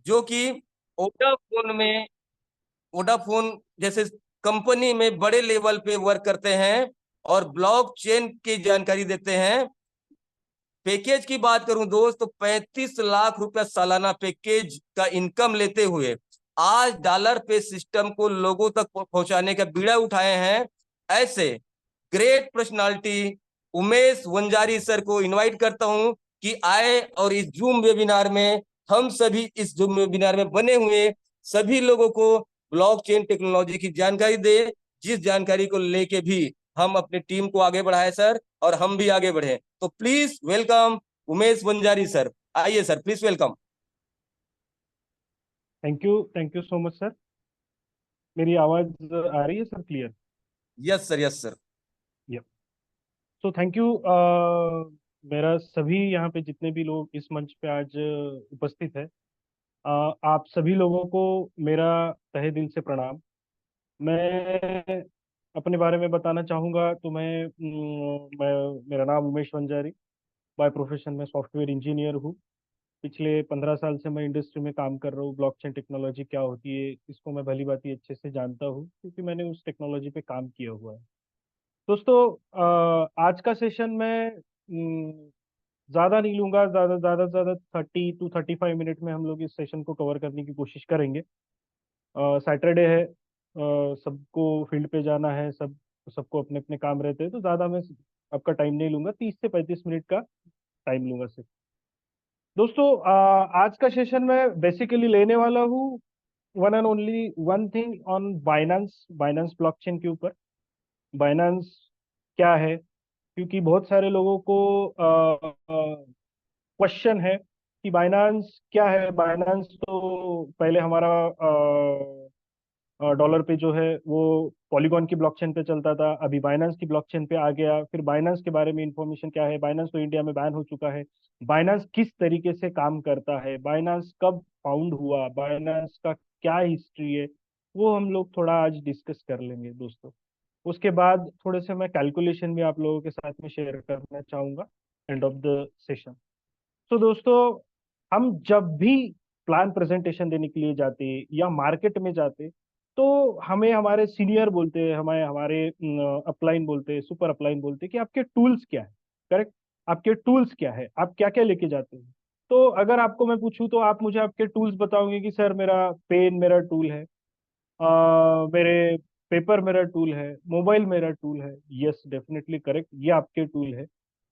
जो कि वोडाफोन में, वोडाफोन जैसे कंपनी में बड़े लेवल पे वर्क करते हैं और ब्लॉकचेन की जानकारी देते हैं। पैकेज की बात करूं दोस्त, तो 35 लाख रुपया सालाना पैकेज का इनकम लेते हुए आज डॉलर पे सिस्टम को लोगों तक पहुंचाने का बीड़ा उठाए हैं। ऐसे great personality Umesh Wanjari sir को इनवाइट करता हूं कि आए और इस जूम वेबिनार में, हम सभी इस जूम वेबिनार में बने हुए सभी लोगों को ब्लॉकचेन टेक्नोलॉजी की जानकारी दे, जिस जानकारी को लेके भी हम अपनी टीम को आगे बढ़ाए सर, और हम भी आगे बढ़े। तो please welcome Umesh Wanjari sir. आइए sir, please welcome. Thank you so much sir. मेरी आवाज आ रही है sir clear? Yes sir, yes sir. Yup. So thank you. मेरा सभी यहाँ पे जितने भी लोग इस मंच पे आज उपस्थित है, आप सभी लोगों को मेरा तहे दिल से प्रणाम। मैं अपने बारे में बताना चाहूँगा तो मेरा नाम उमेश वंजारी। बाय प्रोफेशन में सॉफ्टवेयर इंजीनियर हूँ। पिछले 15 साल से मैं इंडस्ट्री में काम कर रहा हूँ। ब्लॉकचेन टेक्नोलॉजी क्या होती है इसको मैं भली भांति अच्छे से जानता हूँ, क्योंकि मैंने उस टेक्नोलॉजी पे काम किया हुआ है। दोस्तों, आज का सेशन में ज़्यादा नहीं लूंगा। ज़्यादा 30 to 35 मिनट में हम लोग इस सेशन को कवर करने की कोशिश करेंगे। सैटरडे है, सबको फील्ड पे जाना है, सबको अपने अपने काम रहते हैं, तो ज़्यादा मैं आपका टाइम नहीं लूंगा। 30 से 35 मिनट का टाइम लूंगा सिर्फ। दोस्तों, आज का सेशन में बेसिकली लेने वाला हूँ one and only one thing on Binance blockchain के ऊपर। बाइनेंस क्या है, क्योंकि बहुत सारे लोगों को क्वेश्चन है कि बाइनेंस क्या है। बाइनेंस तो पहले हमारा डॉलर पे जो है वो पॉलीगॉन की ब्लॉकचेन पे चलता था, अभी बाइनेंस की ब्लॉकचेन पे आ गया। फिर बाइनेंस के बारे में इंफॉर्मेशन क्या है, बाइनेंस तो इंडिया में बैन हो चुका है। बाइनेंस किस तरीके से काम करता है, बाइनेंस कब फाउंड हुआ, बाइनेंस का क्या हिस्ट्री है, वो हम लोग थोड़ा आज डिस्कस कर लेंगे दोस्तों। उसके बाद थोड़े से मैं कैलकुलेशन भी आप लोगों के साथ में शेयर करना चाहूंगा एंड ऑफ द सेशन। तो दोस्तों, हम जब भी प्लान प्रेजेंटेशन देने के लिए जाते या मार्केट में जाते, तो हमें हमारे सीनियर बोलते हैं, हमें हमारे अपलाइन बोलते हैं, सुपर अपलाइन बोलते हैं कि आपके टूल्स क्या है। करेक्ट। आपके टूल्स क्या है, आप क्या क्या लेके जाते हैं। तो अगर आपको मैं पूछूं तो आप मुझे आपके टूल्स बताओगे कि सर मेरा पेन मेरा टूल है, मेरे पेपर मेरा टूल है, मोबाइल मेरा टूल है। यस, डेफिनेटली करेक्ट, ये आपके टूल है।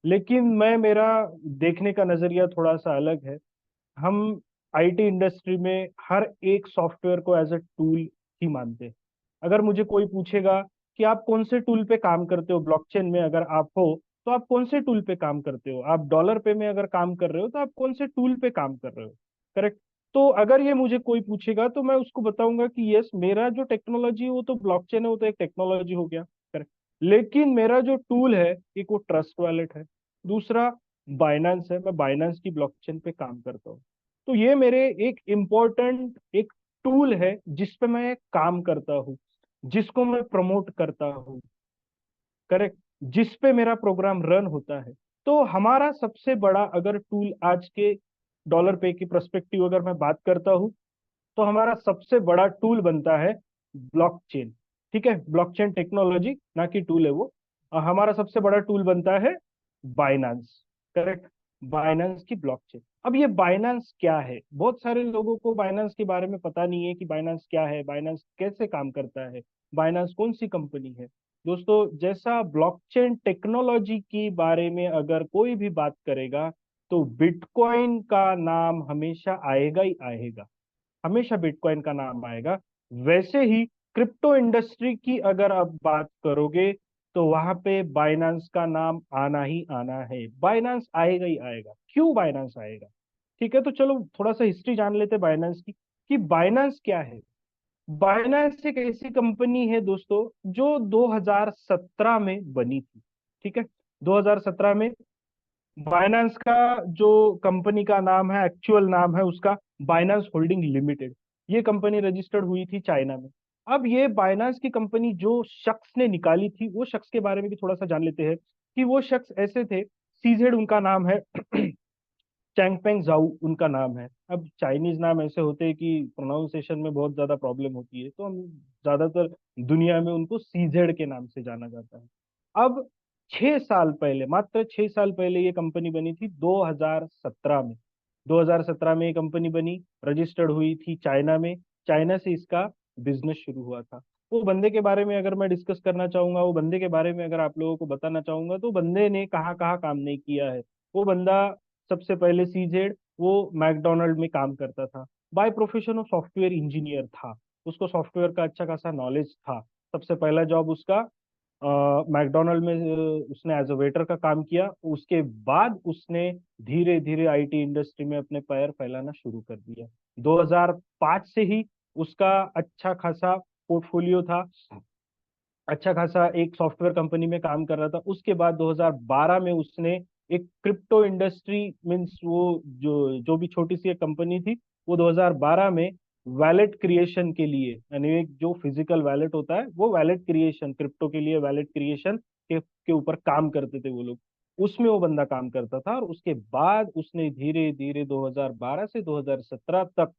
लेकिन मेरा देखने का नजरिया थोड़ा सा अलग है। हम आईटी इंडस्ट्री में हर एक सॉफ्टवेयर को एज अ टूल ही मानते हैं। अगर मुझे कोई पूछेगा कि आप कौन से टूल पे काम करते हो ब्लॉकचेन में, अगर आप हो तो आप कौन से टूल पे काम करते हो, आप डॉलर पे में अगर काम कर रहे हो तो आप कौन से टूल पे काम कर रहे हो। करेक्ट। तो अगर ये मुझे कोई पूछेगा तो मैं उसको बताऊंगा कि यस, मेरा जो टेक्नोलॉजी है वो तो ब्लॉकचेन है, वो तो एक टेक्नोलॉजी हो गया। करेक्ट। लेकिन मेरा जो टूल है एक वो ट्रस्ट वॉलेट है, दूसरा बाइनेंस है, मैं बाइनेंस की ब्लॉकचेन पे काम करता हूँ। तो ये मेरे एक इम्पोर्टेंट एक टूल है जिस पे मैं काम करता हूँ, जिसको मैं प्रमोट करता हूँ। करेक्ट। जिस पे मेरा प्रोग्राम रन होता है। तो हमारा सबसे बड़ा अगर टूल आज के डॉलर पे की पर्सपेक्टिव अगर मैं बात करता हूँ, तो हमारा सबसे बड़ा टूल बनता है ब्लॉकचेन। ठीक है, ब्लॉकचेन टेक्नोलॉजी ना कि टूल है वो। हमारा सबसे बड़ा टूल बनता है बाइनेंस। करेक्ट। बाइनेंस की ब्लॉकचेन। अब ये बाइनेंस क्या है, बहुत सारे लोगों को बाइनेंस के बारे में पता नहीं है कि बाइनेंस क्या है, बाइनेंस कैसे काम करता है, बाइनेंस कौन सी कंपनी है। दोस्तों, जैसा ब्लॉकचेन टेक्नोलॉजी के बारे में अगर कोई भी बात करेगा तो बिटकॉइन का नाम हमेशा आएगा ही आएगा, हमेशा बिटकॉइन का नाम आएगा। वैसे ही क्रिप्टो इंडस्ट्री की अगर आप बात करोगे तो वहां पे बाइनेंस का नाम आना ही आना है, बाइनेंस आएगा ही आएगा। क्यों बाइनेंस आएगा? ठीक है, तो चलो थोड़ा सा हिस्ट्री जान लेते बाइनेंस की कि बाइनेंस क्या है। बाइनेंस एक ऐसी कंपनी है दोस्तों जो 2017 में बनी थी। ठीक है, 2017 में बाइनेंस का जो कंपनी का नाम है, एक्चुअल नाम है उसका बाइनेंस होल्डिंग लिमिटेड। ये कंपनी रजिस्टर्ड हुई थी चाइना में। अब ये बाइनेंस की कंपनी जो शख्स ने निकाली थी, वो शख्स के बारे में भी थोड़ा सा जान लेते हैं कि वो शख्स ऐसे थे। सीजेड उनका नाम है चैंगपेंग जाऊ उनका नाम है। अब चाइनीज नाम ऐसे होते हैं कि प्रोनाउंसिएशन में बहुत ज्यादा प्रॉब्लम होती है, तो हम ज्यादातर दुनिया में उनको सीजेड के नाम से जाना जाता है। अब 6 साल पहले, मात्र 6 साल पहले ये कंपनी बनी थी 2017 में। 2017 में ये कंपनी बनी, रजिस्टर्ड हुई थी चाइना में। चाइना से इसका बिजनेस शुरू हुआ था। वो बंदे के बारे में अगर मैं डिस्कस करना चाहूंगा, वो बंदे के बारे में अगर आप लोगों को बताना चाहूंगा, तो बंदे ने कहाँ कहाँ काम नहीं किया है। वो बंदा सबसे पहले सीजेड, वो मैकडोनल्ड में काम करता था। बाय प्रोफेशन वो सॉफ्टवेयर इंजीनियर था। उसको सॉफ्टवेयर का अच्छा खासा नॉलेज था। सबसे पहला जॉब उसका मैकडोनल्ड में उसने एज अ वेटर का काम किया। उसके बाद उसने धीरे धीरे आईटी इंडस्ट्री में अपने पैर फैलाना शुरू कर दिया। 2005 से ही उसका अच्छा खासा पोर्टफोलियो था, अच्छा खासा एक सॉफ्टवेयर कंपनी में काम कर रहा था। उसके बाद 2012 में उसने एक क्रिप्टो इंडस्ट्री, मीन्स वो जो जो भी छोटी सी एक कंपनी थी, वो 2012 में वैलेट क्रिएशन के लिए, यानी एक जो फिजिकल वैलेट होता है वो वैलेट क्रिएशन, क्रिप्टो के लिए वैलेट क्रिएशन के ऊपर काम करते थे वो लोग। उसमें वो बंदा काम करता था। और उसके बाद उसने धीरे धीरे 2012 से 2017 तक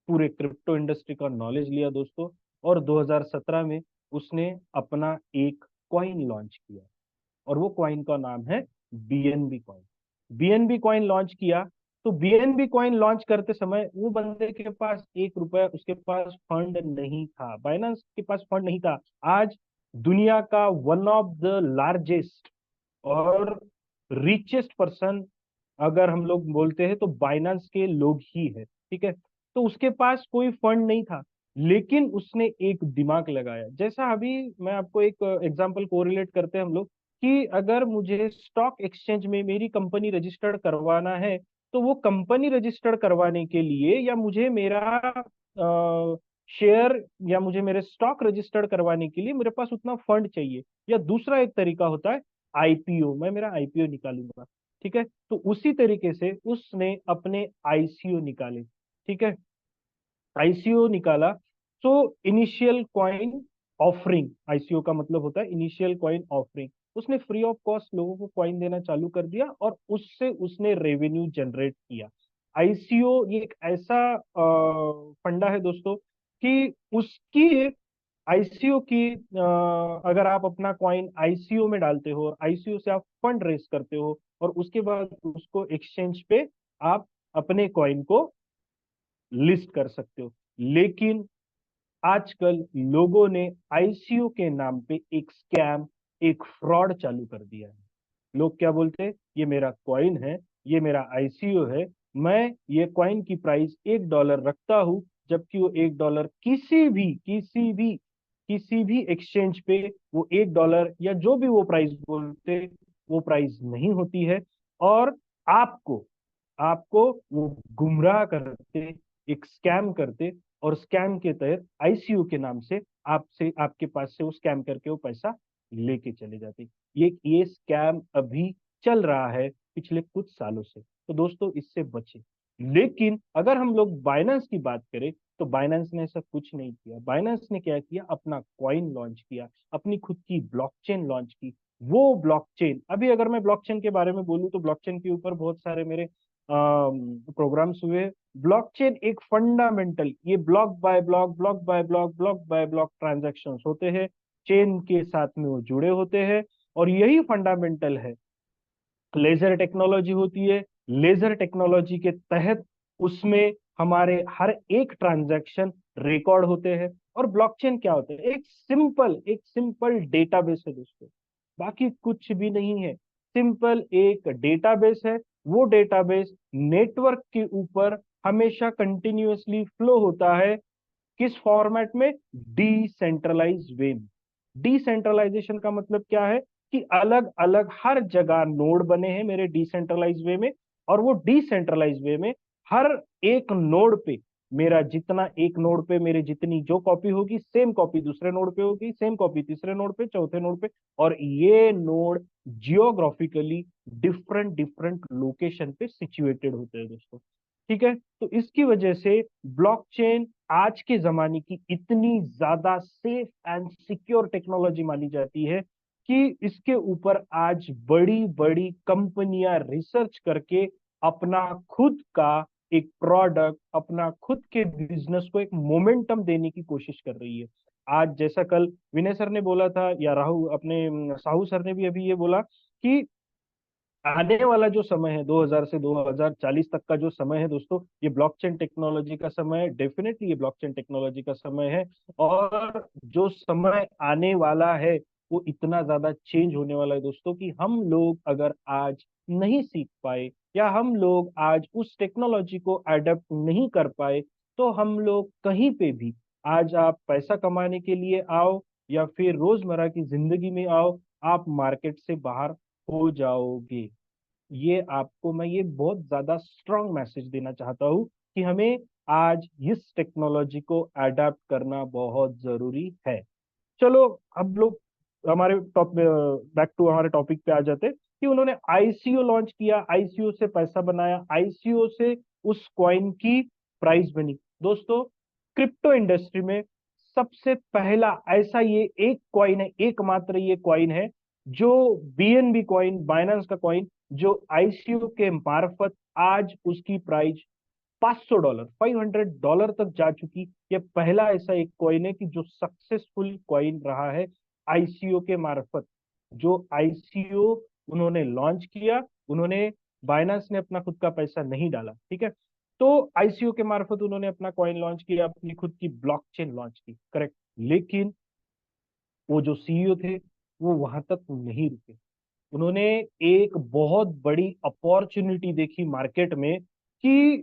पूरे क्रिप्टो इंडस्ट्री का नॉलेज लिया दोस्तों। और 2017 में उसने अपना एक कॉइन लॉन्च किया, और वो कॉइन का नाम है BNB coin. BNB coin launch किया। तो बीएनबी कॉइन लॉन्च करते समय वो बंदे के पास 1 रुपया उसके पास फंड नहीं था, बाइनेंस के पास फंड नहीं था। आज दुनिया का वन ऑफ द लार्जेस्ट और रिचेस्ट पर्सन अगर हम लोग बोलते हैं, तो बाइनेंस के लोग ही है, ठीक है। तो उसके पास कोई फंड नहीं था, लेकिन उसने एक दिमाग लगाया। जैसा अभी मैं आपको एक एग्जांपल कोरिलेट करते हैं हम लोग, कि अगर मुझे स्टॉक एक्सचेंज में मेरी कंपनी रजिस्टर्ड करवाना है, तो वो कंपनी रजिस्टर्ड करवाने के लिए, या मुझे मेरा शेयर या मुझे मेरे स्टॉक रजिस्टर्ड करवाने के लिए मेरे पास उतना फंड चाहिए। या दूसरा एक तरीका होता है आईपीओ, मैं मेरा आईपीओ निकालूंगा, ठीक है। तो उसी तरीके से उसने अपने आईसीओ निकाले, ठीक है। आईसीओ निकाला, तो इनिशियल कॉइन ऑफरिंग, आईसीओ का मतलब होता है इनिशियल कॉइन ऑफरिंग। उसने फ्री ऑफ कॉस्ट लोगों को कॉइन देना चालू कर दिया, और उससे उसने रेवेन्यू जनरेट किया। आईसीओ ये एक ऐसा फंडा है दोस्तों, कि उसकी आईसीओ की अगर आप अपना कॉइन आईसीओ में डालते हो और आईसीओ से आप फंड रेस करते हो, और उसके बाद उसको एक्सचेंज पे आप अपने कॉइन को लिस्ट कर सकते हो। लेकिन आजकल लोगों ने आईसीओ के नाम पे एक स्कैम, एक फ्रॉड चालू कर दिया है। लोग क्या बोलते हैं, ये मेरा कॉइन है, ये मेरा आईसीओ है, मैं ये कॉइन की प्राइस $1 रखता हूं, जबकि वो $1 किसी भी एक्सचेंज पे वो $1 या जो भी वो प्राइस बोलते, वो प्राइस नहीं होती है। और आपको आपको वो गुमराह करते, एक स्कैम करते, और स्कैम के तहत आईसीयू के नाम से आपसे, आपके पास से वो स्कैम करके वो पैसा लेके चले जाते। ये स्कैम अभी चल रहा है पिछले कुछ सालों से, तो दोस्तों इससे बचे। लेकिन अगर हम लोग बाइनेंस की बात करें, तो बाइनेंस ने ऐसा कुछ नहीं किया। बाइनेंस ने क्या किया, अपना कॉइन लॉन्च किया, अपनी खुद की ब्लॉकचेन लॉन्च की। वो ब्लॉकचेन, अभी अगर मैं ब्लॉकचेन के बारे में बोलूं, तो ब्लॉकचेन के ऊपर बहुत सारे मेरे प्रोग्राम्स हुए। ब्लॉकचेन एक फंडामेंटल, ये block bye block, block bye block, block bye block transactions होते हैं, चेन के साथ में वो जुड़े होते हैं। और यही फंडामेंटल है। लेजर टेक्नोलॉजी होती है, लेजर टेक्नोलॉजी के तहत उसमें हमारे हर एक ट्रांजैक्शन रिकॉर्ड होते हैं। और ब्लॉकचेन क्या होता है, एक सिंपल डेटाबेस है दोस्तों, बाकी कुछ भी नहीं है। सिंपल एक डेटाबेस है। वो डेटाबेस नेटवर्क के ऊपर हमेशा कंटिन्यूअसली फ्लो होता है। किस फॉर्मेट में, डिसेंट्रलाइज वे में। डिसेंट्रलाइजेशन का मतलब क्या है, कि अलग अलग हर जगह नोड बने हैं मेरे डिसेंट्रलाइज वे में। और वो डिसेंट्रलाइज वे में हर एक नोड पे मेरा जितना, एक नोड पे मेरे जितनी जो कॉपी होगी, सेम कॉपी दूसरे नोड पे होगी, सेम कॉपी तीसरे नोड पे, चौथे नोड पे। और ये node geographically different different location पे सिचुएटेड होते हैं दोस्तों, ठीक है। तो इसकी वजह से ब्लॉकचेन आज के जमाने की इतनी ज्यादा सेफ एंड सिक्योर टेक्नोलॉजी मानी जाती है, कि इसके ऊपर आज बड़ी बड़ी कंपनियां रिसर्च करके अपना खुद का एक प्रोडक्ट, अपना खुद के बिजनेस को एक मोमेंटम देने की कोशिश कर रही है। आज जैसा कल विनय सर ने बोला था, या राहुल अपने साहू सर ने भी अभी ये बोला कि आने वाला जो समय है 2000 से 2040 तक का जो समय है दोस्तों, ये ब्लॉकचेन टेक्नोलॉजी का समय है। डेफिनेटली ये ब्लॉकचेन टेक्नोलॉजी का समय है। और जो समय आने वाला है वो इतना ज्यादा चेंज होने वाला है दोस्तों, कि हम लोग अगर आज नहीं सीख पाए, या हम लोग आज उस टेक्नोलॉजी को अडेप्ट नहीं कर पाए, तो हम लोग कहीं पे भी, आज आप पैसा कमाने के लिए आओ या फिर रोजमर्रा की जिंदगी में आओ, आप मार्केट से बाहर हो जाओगे। ये आपको मैं ये बहुत ज्यादा स्ट्रांग मैसेज देना चाहता हूँ कि हमें आज इस टेक्नोलॉजी को अडेप्ट करना बहुत जरूरी है। चलो अब लोग हमारे टॉप बैक टू हमारे टॉपिक पे आ जाते हैं कि उन्होंने आईसीओ लॉन्च किया, आईसीओ से पैसा बनाया, आईसीओ से उस कॉइन की प्राइस बनी। दोस्तों, क्रिप्टो इंडस्ट्री में सबसे पहला ऐसा ये एक कॉइन है, एकमात्र ये कॉइन है जो बीएनबी कॉइन, बाइनेंस का कॉइन, जो आईसीओ के मार्फत आज उसकी प्राइस $500, $500 तक जा चुकी। ये पहला ऐसा एक कॉइन है कि जो सक्सेसफुल कॉइन रहा है आईसीओ के मार्फत। जो आईसीओ उन्होंने लॉन्च किया, उन्होंने, बाइनेंस ने अपना खुद का पैसा नहीं डाला, ठीक है। तो आईसीओ के मार्फत उन्होंने अपना कॉइन लॉन्च किया, अपनी खुद की ब्लॉकचेन लॉन्च की, करेक्ट। लेकिन वो जो सीईओ थे वो वहां तक नहीं रुके। उन्होंने एक बहुत बड़ी अपॉर्चुनिटी देखी मार्केट में कि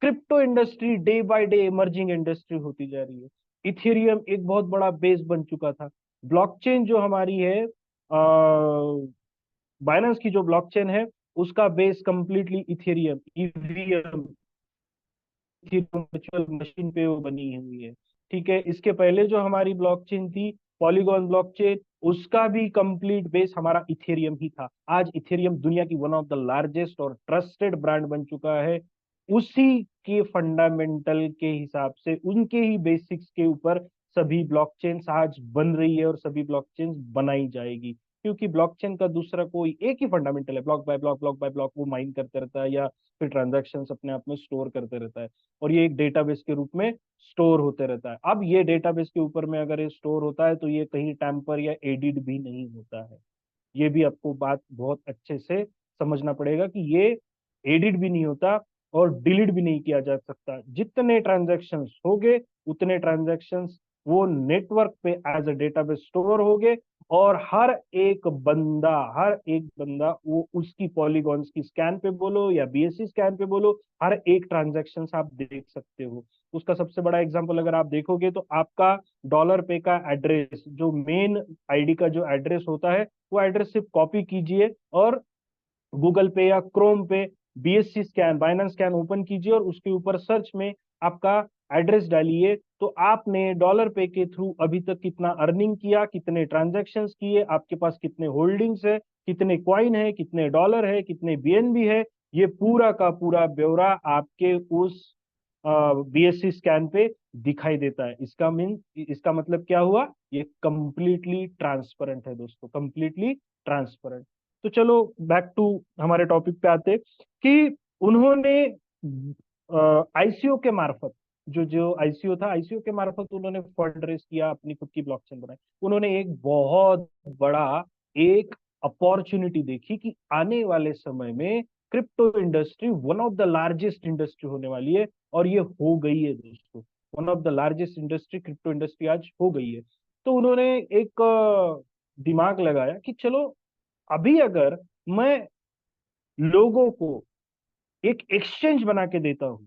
crypto industry day by day emerging industry होती जा रही है। इथेरियम एक बहुत बड़ा बेस बन चुका था। ब्लॉकचेन जो हमारी है, बाइनेंस की जो ब्लॉकचेन है, उसका base completely Ethereum, EVM, virtual machine पे वो बनी हुई है, ठीक है। इसके पहले जो हमारी ब्लॉकचेन थी, पॉलीगॉन ब्लॉकचेन, उसका भी कंप्लीट बेस हमारा इथेरियम ही था। आज इथेरियम दुनिया की वन ऑफ द लार्जेस्ट और ट्रस्टेड ब्रांड बन चुका है। उसी के फंडामेंटल के हिसाब से, उनके ही बेसिक्स के ऊपर सभी ब्लॉकचेन आज बन रही है और सभी ब्लॉकचेन बनाई जाएगी। क्योंकि ब्लॉकचेन का दूसरा कोई एक ही फंडामेंटल है, block bye block, block bye block वो माइन करते रहता है, या फिर ट्रांजैक्शंस अपने आप में स्टोर करते रहता है, और ये एक डेटाबेस के रूप में स्टोर होते रहता है। अब ये डेटाबेस के ऊपर में अगर ये स्टोर होता है तो ये कहीं टैम्पर या एडिट भी नहीं होता है। ये भी आपको बात बहुत अच्छे से समझना पड़ेगा कि ये एडिट भी नहीं होता और डिलीट भी नहीं किया जा सकता। जितने ट्रांजैक्शंस हो गए उतने ट्रांजैक्शंस वो नेटवर्क पे एज अ डेटाबेस स्टोर हो गए, और हर एक बंदा वो उसकी पॉलीगॉन्स की स्कैन पे बोलो या बीएससी स्कैन पे बोलो, हर एक ट्रांजैक्शन आप देख सकते हो। उसका सबसे बड़ा एग्जांपल अगर आप देखोगे तो आपका डॉलर पे का एड्रेस, जो मेन आईडी का जो एड्रेस होता है, वो एड्रेस सिर्फ कॉपी कीजिए और गूगल पे या क्रोम पे BSc scan, Binance scan open कीजिए और उसके ऊपर सर्च में आपका एड्रेस डालिए, तो आपने डॉलर पे के थ्रू अभी तक कितना अर्निंग किया, कितने ट्रांजैक्शंस किए, आपके पास कितने होल्डिंग्स है, कितने कॉइन है, कितने डॉलर है, कितने बीएनबी है, ये पूरा का पूरा ब्यौरा आपके उस बीएससी स्कैन पे दिखाई देता है। इसका मतलब क्या हुआ? ये कंप्लीटली ट्रांसपेरेंट है दोस्तों, कंप्लीटली ट्रांसपेरेंट। तो चलो बैक टू हमारे टॉपिक पे आते कि उन्होंने आईसीओ के मार्फत, जो जो आईसीओ था, आईसीओ के मार्फत उन्होंने फंड रेज किया, अपनी खुद की ब्लॉकचेन बनाई। उन्होंने एक बहुत बड़ा एक अपॉर्चुनिटी देखी कि आने वाले समय में crypto industry one of the largest industry होने वाली है, और ये हो गई है दोस्तों। One of the largest industry, crypto industry आज हो गई है। तो उन्होंने एक दिमाग लगाया कि चलो, अभी अगर मैं लोगों को एक एक्सचेंज बना के देता हूं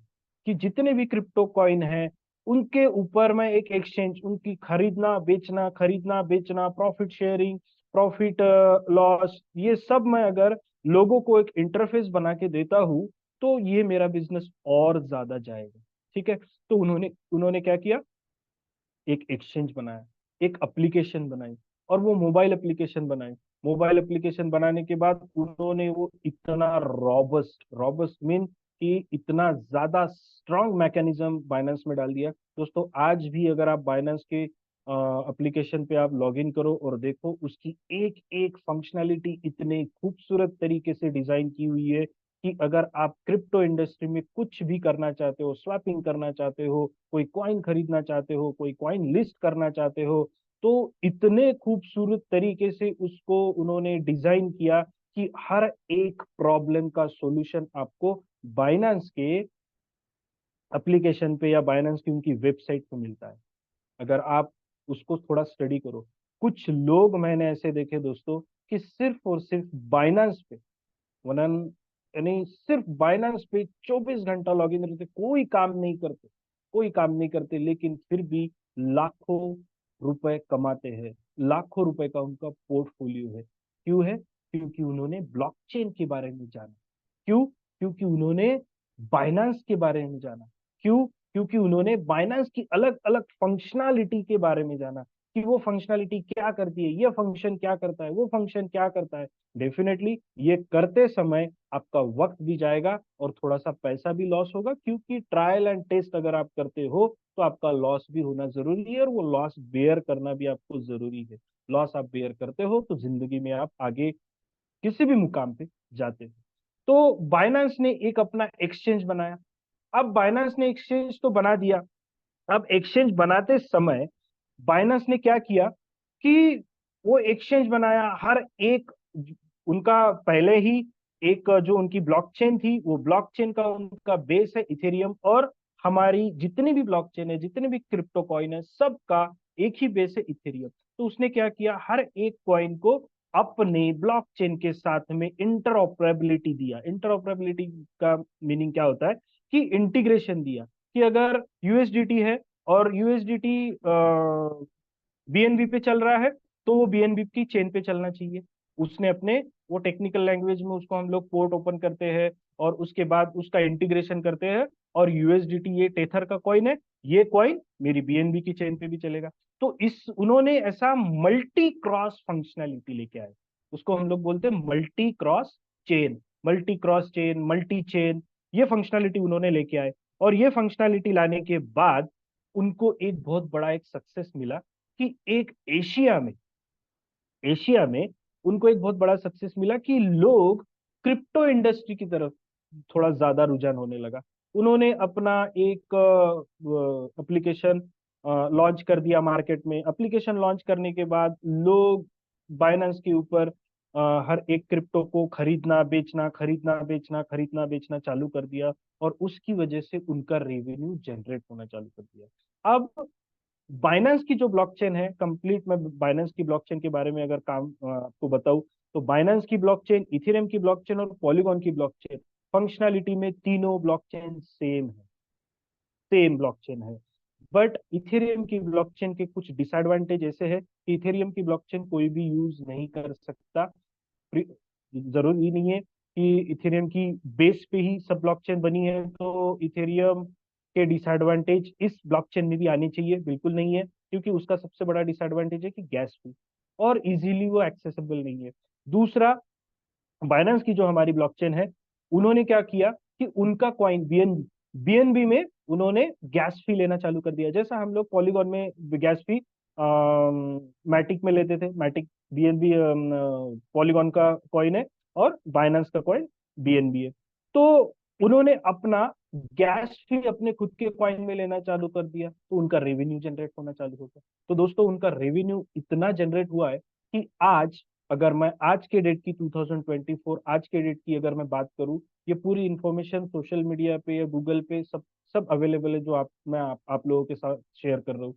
कि जितने भी क्रिप्टो कॉइन हैं उनके ऊपर मैं एक एक्सचेंज, उनकी खरीदना बेचना, प्रॉफिट शेयरिंग, प्रॉफिट लॉस, ये सब मैं अगर लोगों को एक इंटरफेस बना के देता हूं, तो ये मेरा बिजनेस और ज्यादा जाएगा, ठीक है। तो उन्होंने उन्होंने क्या किया? एक एक्सचेंज बनाया, एक एप्लीकेशन बनाई, और वो मोबाइल एप्लीकेशन बनाई। मोबाइल एप्लीकेशन बनाने के बाद उन्होंने वो इतना रॉबस्ट, रॉबस्ट मीन कि इतना ज्यादा स्ट्रांग मैकेनिज्म बाइनेंस में डाल दिया दोस्तों। आज भी अगर आप बाइनेंस के एप्लीकेशन पे आप लॉग इन करो और देखो, उसकी एक एक फंक्शनैलिटी इतने खूबसूरत तरीके से डिजाइन की हुई है कि अगर आप क्रिप्टो इंडस्ट्री में कुछ भी करना चाहते हो, स्वैपिंग करना चाहते हो, कोई कॉइन खरीदना चाहते हो, कोई कॉइन लिस्ट करना चाहते हो, तो इतने खूबसूरत तरीके से उसको उन्होंने डिजाइन किया कि हर एक प्रॉब्लम का सॉल्यूशन आपको बाइनेंस के एप्लीकेशन पे या बाइनेंस की उनकी वेबसाइट पे मिलता है। अगर आप उसको थोड़ा स्टडी करो, कुछ लोग मैंने ऐसे देखे दोस्तों कि सिर्फ और सिर्फ बाइनेंस पे वनन यानी सिर्फ बाइनेंस पे 24 घंटा लॉग इन रहते, कोई काम नहीं करते, कोई काम नहीं करते, लेकिन फिर भी लाखों रुपए कमाते हैं, लाखों रुपए का उनका पोर्टफोलियो है। क्यों है? क्योंकि उन्होंने ब्लॉकचेन के बारे में जाना। क्यों? क्योंकि उन्होंने बाइनेंस के बारे में जाना। क्यों? क्योंकि उन्होंने बाइनेंस की अलग अलग फंक्शनैलिटी के बारे में जाना कि वो फंक्शनैलिटी क्या करती है, ये फंक्शन क्या करता है, वो फंक्शन क्या करता है। डेफिनेटली ये करते समय आपका वक्त भी जाएगा और थोड़ा सा पैसा भी लॉस होगा, क्योंकि ट्रायल एंड टेस्ट अगर आप करते हो तो आपका लॉस भी होना जरूरी है और वो लॉस बेयर करना भी आपको जरूरी है। लॉस आप बेयर करते हो तो जिंदगी में आप आगे किसी भी मुकाम पे जाते हो। तो बाइनेंस ने एक अपना एक्सचेंज बनाया। अब बाइनेंस ने एक्सचेंज तो बना दिया। अब एक्सचेंज बनाते समय बाइनेंस ने क्या किया कि वो एक्सचेंज बनाया। हर एक उनका पहले ही एक जो उनकी ब्लॉकचेन थी, वो ब्लॉकचेन का उनका बेस है इथेरियम, और हमारी जितनी भी ब्लॉकचेन है, जितने भी क्रिप्टो कॉइन है, सबका एक ही बेस है इथेरियम। तो उसने क्या किया, हर एक कॉइन को अपने ब्लॉकचेन के साथ में इंटरऑपरेबिलिटी दिया। इंटरऑपरेबिलिटी का मीनिंग क्या होता है कि इंटीग्रेशन दिया, कि अगर यूएसडीटी है और यूएसडीटी बीएनबी पे चल रहा है तो वो बीएनबी की चेन पे चलना चाहिए। उसने अपने, वो टेक्निकल लैंग्वेज में उसको हम लोग पोर्ट ओपन करते हैं और उसके बाद उसका इंटीग्रेशन करते हैं, और यूएसडीटी ये टेथर का कॉइन है, ये कॉइन मेरी बीएनबी की चेन पे भी चलेगा। तो इस उन्होंने ऐसा मल्टी क्रॉस फंक्शनैलिटी लेके आए, उसको हम लोग बोलते हैं multi cross chain. Multi cross chain, multi chain, ये फंक्शनैलिटी उन्होंने लेके आए। और ये फंक्शनैलिटी लाने के बाद उनको एक बहुत बड़ा एक सक्सेस मिला कि एक एशिया में उनको एक बहुत बड़ा सक्सेस मिला कि लोग क्रिप्टो इंडस्ट्री की तरफ थोड़ा ज्यादा रुझान होने लगा। उन्होंने अपना एक एप्लीकेशन लॉन्च कर दिया मार्केट में। एप्लीकेशन लॉन्च करने के बाद लोग बाइनेंस के ऊपर हर एक क्रिप्टो को खरीदना बेचना, खरीदना बेचना, खरीदना बेचना चालू कर दिया, और उसकी वजह से उनका रेवेन्यू जनरेट होना चालू कर दिया। अब बाइनेंस की जो ब्लॉकचेन है, कंप्लीट मैं बाइनेंस की ब्लॉकचेन के बारे में अगर काम आपको बताऊं, तो बाइनेंस की ब्लॉकचेन, इथेरियम की ब्लॉकचेन और पॉलीगॉन की ब्लॉकचेन, फंक्शनैलिटी में तीनों ब्लॉकचेन सेम है, सेम ब्लॉकचेन है। बट इथेरियम की ब्लॉकचेन के कुछ डिसएडवांटेज ऐसे है कि इथेरियम की ब्लॉकचेन कोई भी यूज नहीं कर सकता। जरूरी नहीं है कि इथेरियम की बेस पे ही सब ब्लॉकचेन बनी है तो इथेरियम के डिसएडवांटेज इस ब्लॉकचेन में भी आने चाहिए, बिल्कुल नहीं है। क्योंकि उसका सबसे बड़ा डिसएडवांटेज है कि गैस फी, और इजीली वो एक्सेसिबल नहीं है। दूसरा, बाइनेंस की जो हमारी ब्लॉकचेन है, उन्होंने क्या किया कि उनका कॉइन बीएनबी, बीएनबी में उन्होंने गैस फी लेना चालू कर दिया। जैसा हम लोग पॉलीगॉन में गैस फी मैटिक में लेते थे, मैटिक बीएनबी पॉलीगॉन का कॉइन है और बाइनेंस का कॉइन बीएनबी है। तो उन्होंने अपना गैस फी अपने खुद के कॉइन में लेना चालू कर दिया, तो उनका रेवेन्यू जनरेट होना चालू हो गया। तो दोस्तों उनका रेवेन्यू इतना जनरेट हुआ है कि आज, अगर मैं आज के डेट की 2024 आज के डेट की अगर मैं बात करूं, ये पूरी इंफॉर्मेशन सोशल मीडिया पे या गूगल पे सब सब अवेलेबल है, जो आप लोगों के साथ शेयर कर रहा हूँ।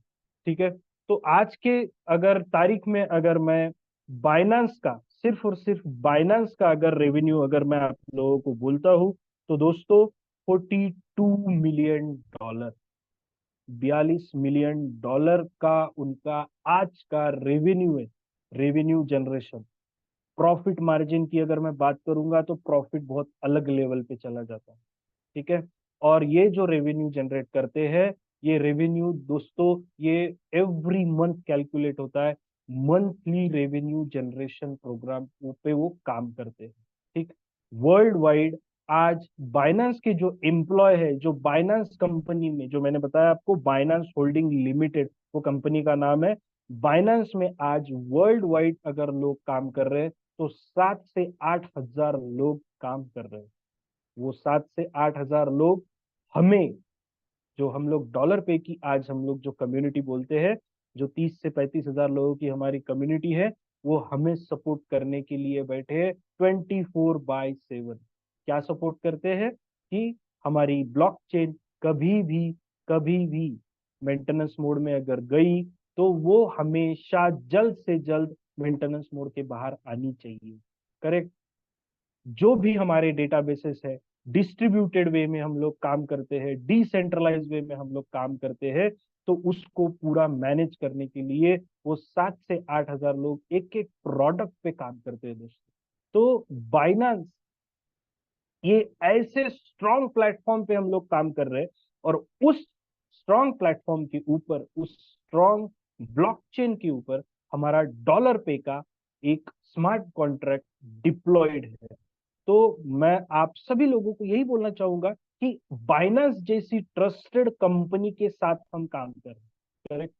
ठीक है? तो आज के अगर तारीख में अगर मैं बाइनेंस का, सिर्फ और सिर्फ बाइनेंस का अगर रेवेन्यू अगर मैं आप लोगों को बोलता हूँ, तो दोस्तों 42 मिलियन डॉलर, $42 मिलियन का उनका आज का रेवेन्यू है। रेवेन्यू जनरेशन, प्रॉफिट मार्जिन की अगर मैं बात करूंगा तो प्रॉफिट बहुत अलग लेवल पे चला जाता है। ठीक है? और ये जो रेवेन्यू जनरेट करते हैं, ये रेवेन्यू दोस्तों ये एवरी मंथ कैलकुलेट होता है। मंथली रेवेन्यू जनरेशन प्रोग्राम पे वो काम करते हैं। ठीक? वर्ल्ड वाइड आज बाइनेंस के जो एम्प्लॉय है, जो बाइनेंस कंपनी में, जो मैंने बताया आपको बाइनेंस होल्डिंग लिमिटेड वो कंपनी का नाम है, बाइनेंस में आज वर्ल्ड वाइड अगर लोग काम कर रहे हैं तो 7 से 8 हजार लोग काम कर रहे हैं। वो 7 से 8 हजार लोग हमें, जो हम लोग डॉलर पे की आज हम लोग जो कम्युनिटी बोलते हैं, जो 30 से 35 हजार लोगों की हमारी कम्युनिटी है, वो हमें सपोर्ट करने के लिए बैठे हैं 24/7। क्या सपोर्ट करते हैं कि हमारी ब्लॉकचेन कभी भी मेंटेनेंस मोड में अगर गई तो वो हमेशा जल्द से जल्द मेंटेनेंस मोड के बाहर आनी चाहिए। करेक्ट। जो भी हमारे डेटाबेसेस है, डिस्ट्रीब्यूटेड वे में हम लोग काम करते हैं, डिसेंट्रलाइज वे में हम लोग काम करते हैं, तो उसको पूरा मैनेज करने के लिए वो 7 से 8 हजार लोग एक एक प्रोडक्ट पे काम करते हैं दोस्तों। तो बाइनांस ये ऐसे स्ट्रॉन्ग प्लेटफॉर्म पे हम लोग काम कर रहे हैं, और उस स्ट्रॉन्ग प्लेटफॉर्म के ऊपर, उस स्ट्रॉन्ग ब्लॉकचेन के ऊपर हमारा डॉलर पे का एक स्मार्ट कॉन्ट्रैक्ट डिप्लॉयड है। तो मैं आप सभी लोगों को यही बोलना चाहूंगा कि बाइनांस जैसी ट्रस्टेड कंपनी के साथ हम काम कर रहे हैं। करेक्ट।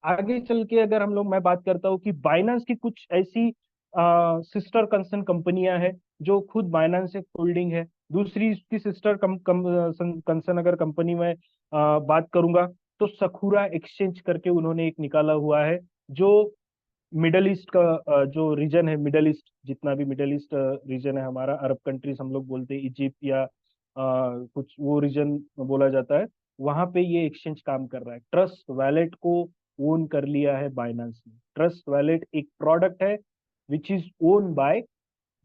आगे चल के अगर हम लोग, मैं बात करता हूँ कि बाइनांस की कुछ ऐसी सिस्टर कंसर्न कंपनियां हैं जो खुद बाइनांस एक होल्डिंग है। दूसरी इसकी सिस्टर कंसर्न अगर कंपनी में बात करूंगा तो सखुरा एक्सचेंज करके उन्होंने एक निकाला हुआ है, जो मिडल ईस्ट का जो रीजन है, मिडल ईस्ट जितना भी मिडल ईस्ट रीजन है हमारा, अरब कंट्रीज हम लोग बोलते हैं, इजिप्ट या कुछ वो रीजन बोला जाता है, वहां पे ये एक्सचेंज काम कर रहा है। ट्रस्ट वैलेट को ओन कर लिया है बाइनांस ने। ट्रस्ट वैलेट एक प्रोडक्ट है which is own by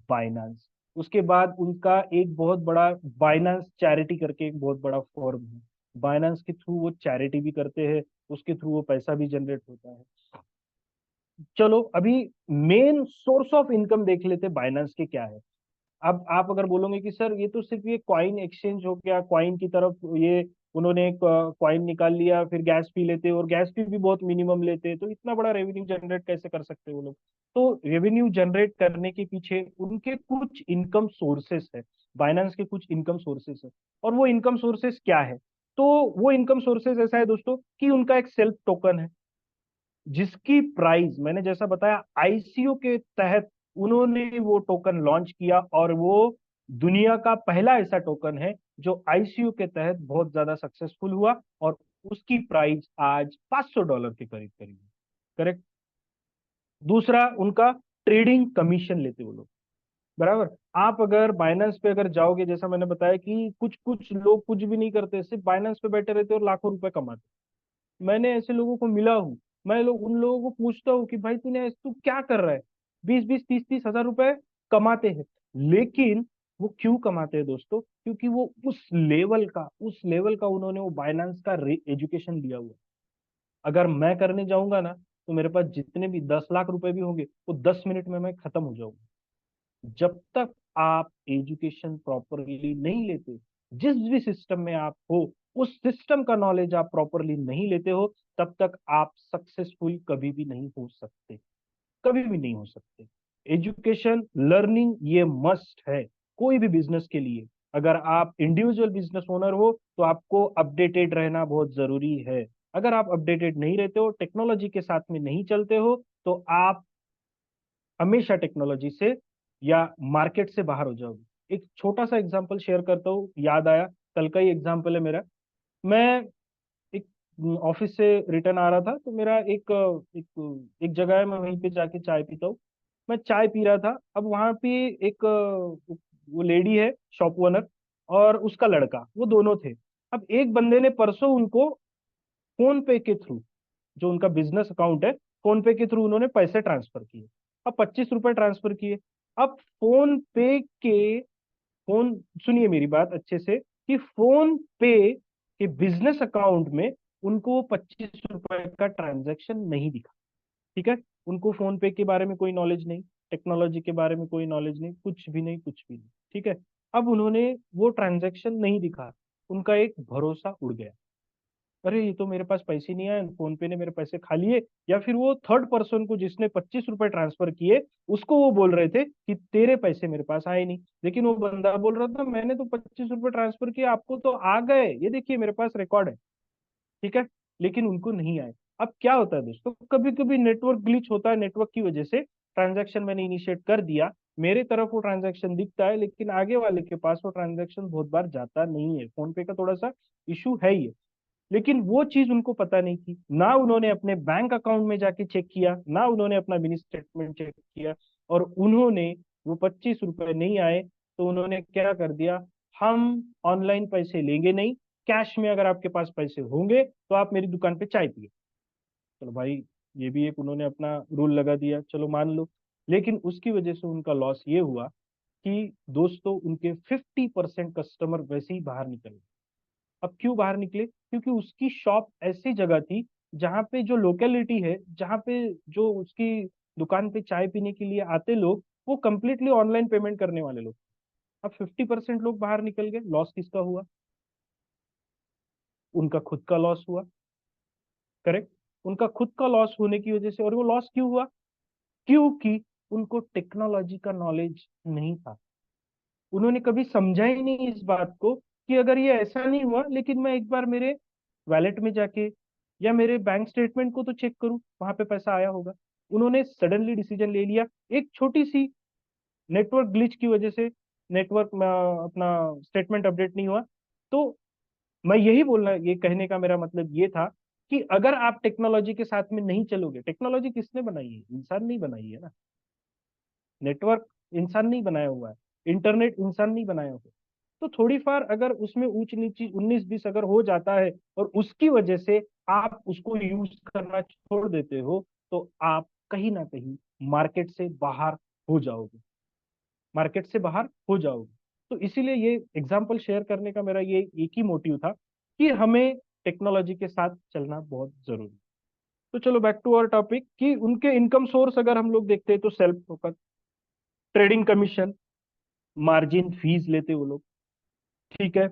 Binance. उसके बाद उनका एक बहुत बड़ा बाइनांस चैरिटी करके एक बहुत बड़ा फॉर्म है, बाइनांस के थ्रू वो चैरिटी भी करते हैं, उसके थ्रू वो पैसा भी जनरेट होता है। चलो अभी मेन सोर्स ऑफ इनकम देख लेते बाइनांस के क्या है। अब आप अगर बोलोगे कि सर ये तो सिर्फ ये कॉइन एक्सचेंज हो गया, कॉइन की तरफ ये उन्होंने एक कॉइन निकाल लिया, फिर गैस फी लेते और गैस फी भी बहुत मिनिमम लेते, तो इतना बड़ा रेवेन्यू जनरेट कैसे कर सकते वो लोग? तो रेवेन्यू जनरेट करने के पीछे उनके कुछ इनकम सोर्सेस है, बाइनेंस के कुछ इनकम सोर्सेस है। और वो इनकम सोर्सेस क्या है? तो वो इनकम सोर्सेस ऐसा है दोस्तों कि उनका एक सेल्फ टोकन है, जिसकी प्राइस मैंने जैसा बताया आईसीओ के तहत उन्होंने वो टोकन लॉन्च किया, और वो दुनिया का पहला ऐसा टोकन है जो आईसीओ के तहत बहुत ज्यादा सक्सेसफुल हुआ, और उसकी प्राइस आज $500 के करीब करीब है। करेक्ट। दूसरा उनका ट्रेडिंग कमीशन लेते वो लोग। बराबर। आप अगर बाइनेंस पे अगर जाओगे, जैसा मैंने बताया कि कुछ कुछ लोग कुछ भी नहीं करते, सिर्फ बाइनेंस पे बैठे रहते और लाखों रुपए कमाते। मैंने ऐसे लोगों को मिला हूँ। मैं उन लोगों को पूछता हूँ कि भाई तू क्या कर रहा है? 20-20 30-30 हजार रुपए कमाते हैं। लेकिन वो क्यों कमाते हैं दोस्तों? क्योंकि वो उस लेवल का उन्होंने वो बाइनेंस का एजुकेशन लिया हुआ है। अगर मैं करने जाऊंगा ना, तो मेरे पास जितने भी 10 लाख रुपए भी होंगे वो 10 मिनट में मैं खत्म हो जाऊंगा। जब तक आप एजुकेशन प्रॉपरली नहीं लेते, जिस भी सिस्टम में आप हो, उस सिस्टम का नॉलेज आप प्रॉपरली नहीं लेते हो, तब तक आप सक्सेसफुल कभी भी नहीं हो सकते, कभी भी नहीं हो सकते। एजुकेशन लर्निंग ये मस्ट है कोई भी बिजनेस के लिए। अगर आप इंडिविजुअल बिजनेस ओनर हो तो आपको अपडेटेड रहना बहुत जरूरी है। अगर आप अपडेटेड नहीं रहते हो, टेक्नोलॉजी के साथ में नहीं चलते हो, तो आप हमेशा टेक्नोलॉजी से या मार्केट से बाहर हो जाओगे। एक छोटा सा एग्जांपल शेयर करता हूँ, याद आया, कल का ही एग्जांपल है मेरा। मैं एक ऑफिस से रिटर्न आ रहा था, तो मेरा एक जगह है, मैं वहीं पे जाके चाय पीता हूँ। मैं चाय पी रहा था, अब वहां पे एक वो लेडी है शॉप ओनर, और उसका लड़का, वो दोनों थे। अब एक बंदे ने परसों उनको फोन पे के थ्रू, जो उनका बिजनेस अकाउंट है, फोन पे के थ्रू उन्होंने पैसे ट्रांसफर किए। अब 25 रुपए ट्रांसफर किए। अब फोन पे के फोन सुनिए मेरी बात अच्छे से, कि फोन पे के बिजनेस अकाउंट में उनको वो 25 रुपए का ट्रांजैक्शन नहीं दिखा। ठीक है। उनको फोन पे के बारे में कोई नॉलेज नहीं, टेक्नोलॉजी के बारे में कोई नॉलेज नहीं, कुछ भी नहीं, कुछ भी नहीं। ठीक है। अब उन्होंने वो ट्रांजैक्शन नहीं दिखा, उनका एक भरोसा उड़ गया। अरे ये तो मेरे पास पैसे नहीं आए, फोन पे ने मेरे पैसे खा लिए। या फिर वो थर्ड पर्सन को जिसने 25 रुपए ट्रांसफर किए, उसको वो बोल रहे थे कि तेरे पैसे मेरे पास आए नहीं, लेकिन वो बंदा बोल रहा था मैंने तो 25 रुपए ट्रांसफर किए, आपको तो आ गए, ये देखिए मेरे पास रिकॉर्ड है। ठीक है। लेकिन उनको नहीं आए। अब क्या होता है दोस्तों, कभी कभी नेटवर्क ग्लिच होता है, नेटवर्क की वजह से ट्रांजैक्शन मैंने इनिशिएट कर दिया, मेरे तरफ वो ट्रांजैक्शन दिखता है, लेकिन आगे वाले के पास वो ट्रांजैक्शन बहुत बार जाता नहीं है। फोन पे का थोड़ा सा इशू है ये। लेकिन वो चीज उनको पता नहीं थी, ना उन्होंने अपने बैंक अकाउंट में जाके चेक किया, ना उन्होंने अपना मिनी स्टेटमेंट चेक किया, और उन्होंने वो 25 रुपए नहीं आए तो उन्होंने क्या कर दिया, हम ऑनलाइन पैसे लेंगे नहीं, कैश में अगर आपके पास पैसे होंगे तो आप मेरी दुकान पे चाय पिए। चलो भाई, ये भी एक उन्होंने अपना रूल लगा दिया, चलो मान लो। लेकिन उसकी वजह से उनका लॉस ये हुआ कि दोस्तों उनके 50% कस्टमर वैसे ही बाहर निकल गए। अब क्यों बाहर निकले? क्योंकि उसकी शॉप ऐसी जगह थी जहाँ पे जो लोकेलिटी है, जहाँ पे जो उसकी दुकान पे चाय पीने के लिए आते लोग, वो कंप्लीटली ऑनलाइन पेमेंट करने वाले लोग। अब 50% लोग बाहर निकल गए, लॉस किसका हुआ? उनका खुद का लॉस हुआ। करेक्ट। उनका खुद का लॉस होने की वजह से, और वो लॉस क्यों हुआ? क्योंकि उनको टेक्नोलॉजी का नॉलेज नहीं था। उन्होंने कभी समझा ही नहीं इस बात को कि अगर ये ऐसा नहीं हुआ, लेकिन मैं एक बार मेरे वैलेट में जाके या मेरे बैंक स्टेटमेंट को तो चेक करूं, वहां पे पैसा आया होगा। उन्होंने सडनली डिसीजन ले लिया, एक छोटी सी नेटवर्क ग्लिच की वजह से नेटवर्क में अपना स्टेटमेंट अपडेट नहीं हुआ। तो मैं यही बोलना, ये कहने का मेरा मतलब ये था कि अगर आप टेक्नोलॉजी के साथ में नहीं चलोगे, टेक्नोलॉजी किसने बनाई है? इंसान नहीं बनाई है ना। नेटवर्क इंसान नहीं बनाया हुआ है, इंटरनेट इंसान नहीं बनाया हुआ है। तो थोड़ी फार अगर उसमें ऊंच नीची 19-20 अगर हो जाता है और उसकी वजह से आप उसको यूज करना छोड़ देते हो, तो आप कहीं ना कहीं मार्केट से बाहर हो जाओगे, मार्केट से बाहर हो जाओगे। तो इसीलिए ये एग्जाम्पल शेयर करने का मेरा ये एक ही मोटिव था कि हमें टेक्नोलॉजी के साथ चलना बहुत जरूरी है। तो चलो बैक टू आवर टॉपिक, कि उनके इनकम सोर्स अगर हम लोग देखते हैं तो self focus, trading commission, margin fees लेते वो लोग। ठीक है।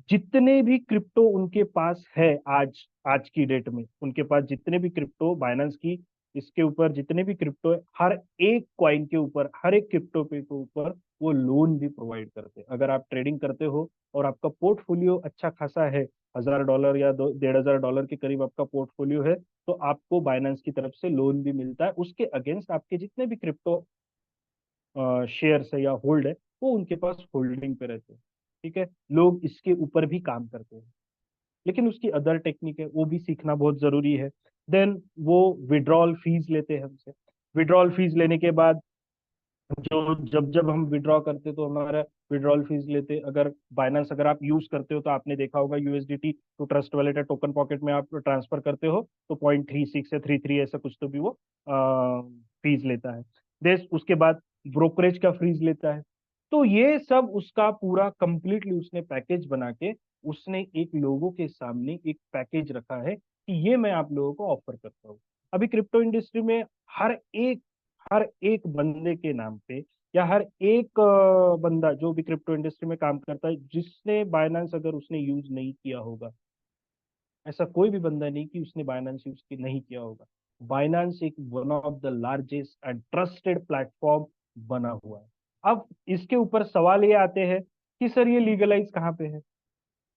जितने भी क्रिप्टो उनके पास है, आज आज की डेट में उनके पास जितने भी क्रिप्टो, बाइनेंस की इसके ऊपर जितने भी क्रिप्टो है, हर एक कॉइन के ऊपर, हर एक क्रिप्टो पे के ऊपर वो लोन भी प्रोवाइड करते हैं। अगर आप ट्रेडिंग करते हो और आपका पोर्टफोलियो अच्छा खासा है, $1000 या 1500 के करीब आपका पोर्टफोलियो है, तो आपको बाइनेंस की तरफ से लोन भी मिलता है। उसके अगेंस्ट आपके जितने भी क्रिप्टो शेयर्स है या होल्ड है, वो उनके पास होल्डिंग पे रहते हैं। ठीक है। लोग इसके ऊपर भी काम करते हैं, लेकिन उसकी अदर टेक्निक है, वो भी सीखना बहुत जरूरी है। देन वो विड्रॉल फीस लेते हैं हमसे। विड्रॉल फीस लेने के बाद, जो जब जब हम विड्रॉ करते तो हमारा विड्रॉल फीस लेते। अगर बाइनेंस अगर आप यूज करते हो तो आपने देखा होगा, यूएसडीटी टू ट्रस्ट वैलेट या टोकन पॉकेट में आप ट्रांसफर करते हो तो 0.36 या 33 ऐसा कुछ तो भी वो फीस लेता है। देश उसके बाद ब्रोकरेज का फीस लेता है। तो ये सब उसका पूरा कंप्लीटली उसने पैकेज बना के, उसने एक लोगों के सामने एक पैकेज रखा है कि ये मैं आप लोगों को ऑफर करता हूँ। अभी क्रिप्टो इंडस्ट्री में हर एक हर एक बंदे के नाम पे, या हर एक बंदा जो भी क्रिप्टो इंडस्ट्री में काम करता है, जिसने बायनांस अगर उसने यूज नहीं किया होगा, ऐसा कोई भी बंदा नहीं कि उसने बायनांस यूज नहीं किया होगा। बायनांस एक one of the largest and trusted platform बना हुआ है। अब इसके ऊपर सवाल ये आते हैं कि सर ये लीगलाइज कहाँ पे है?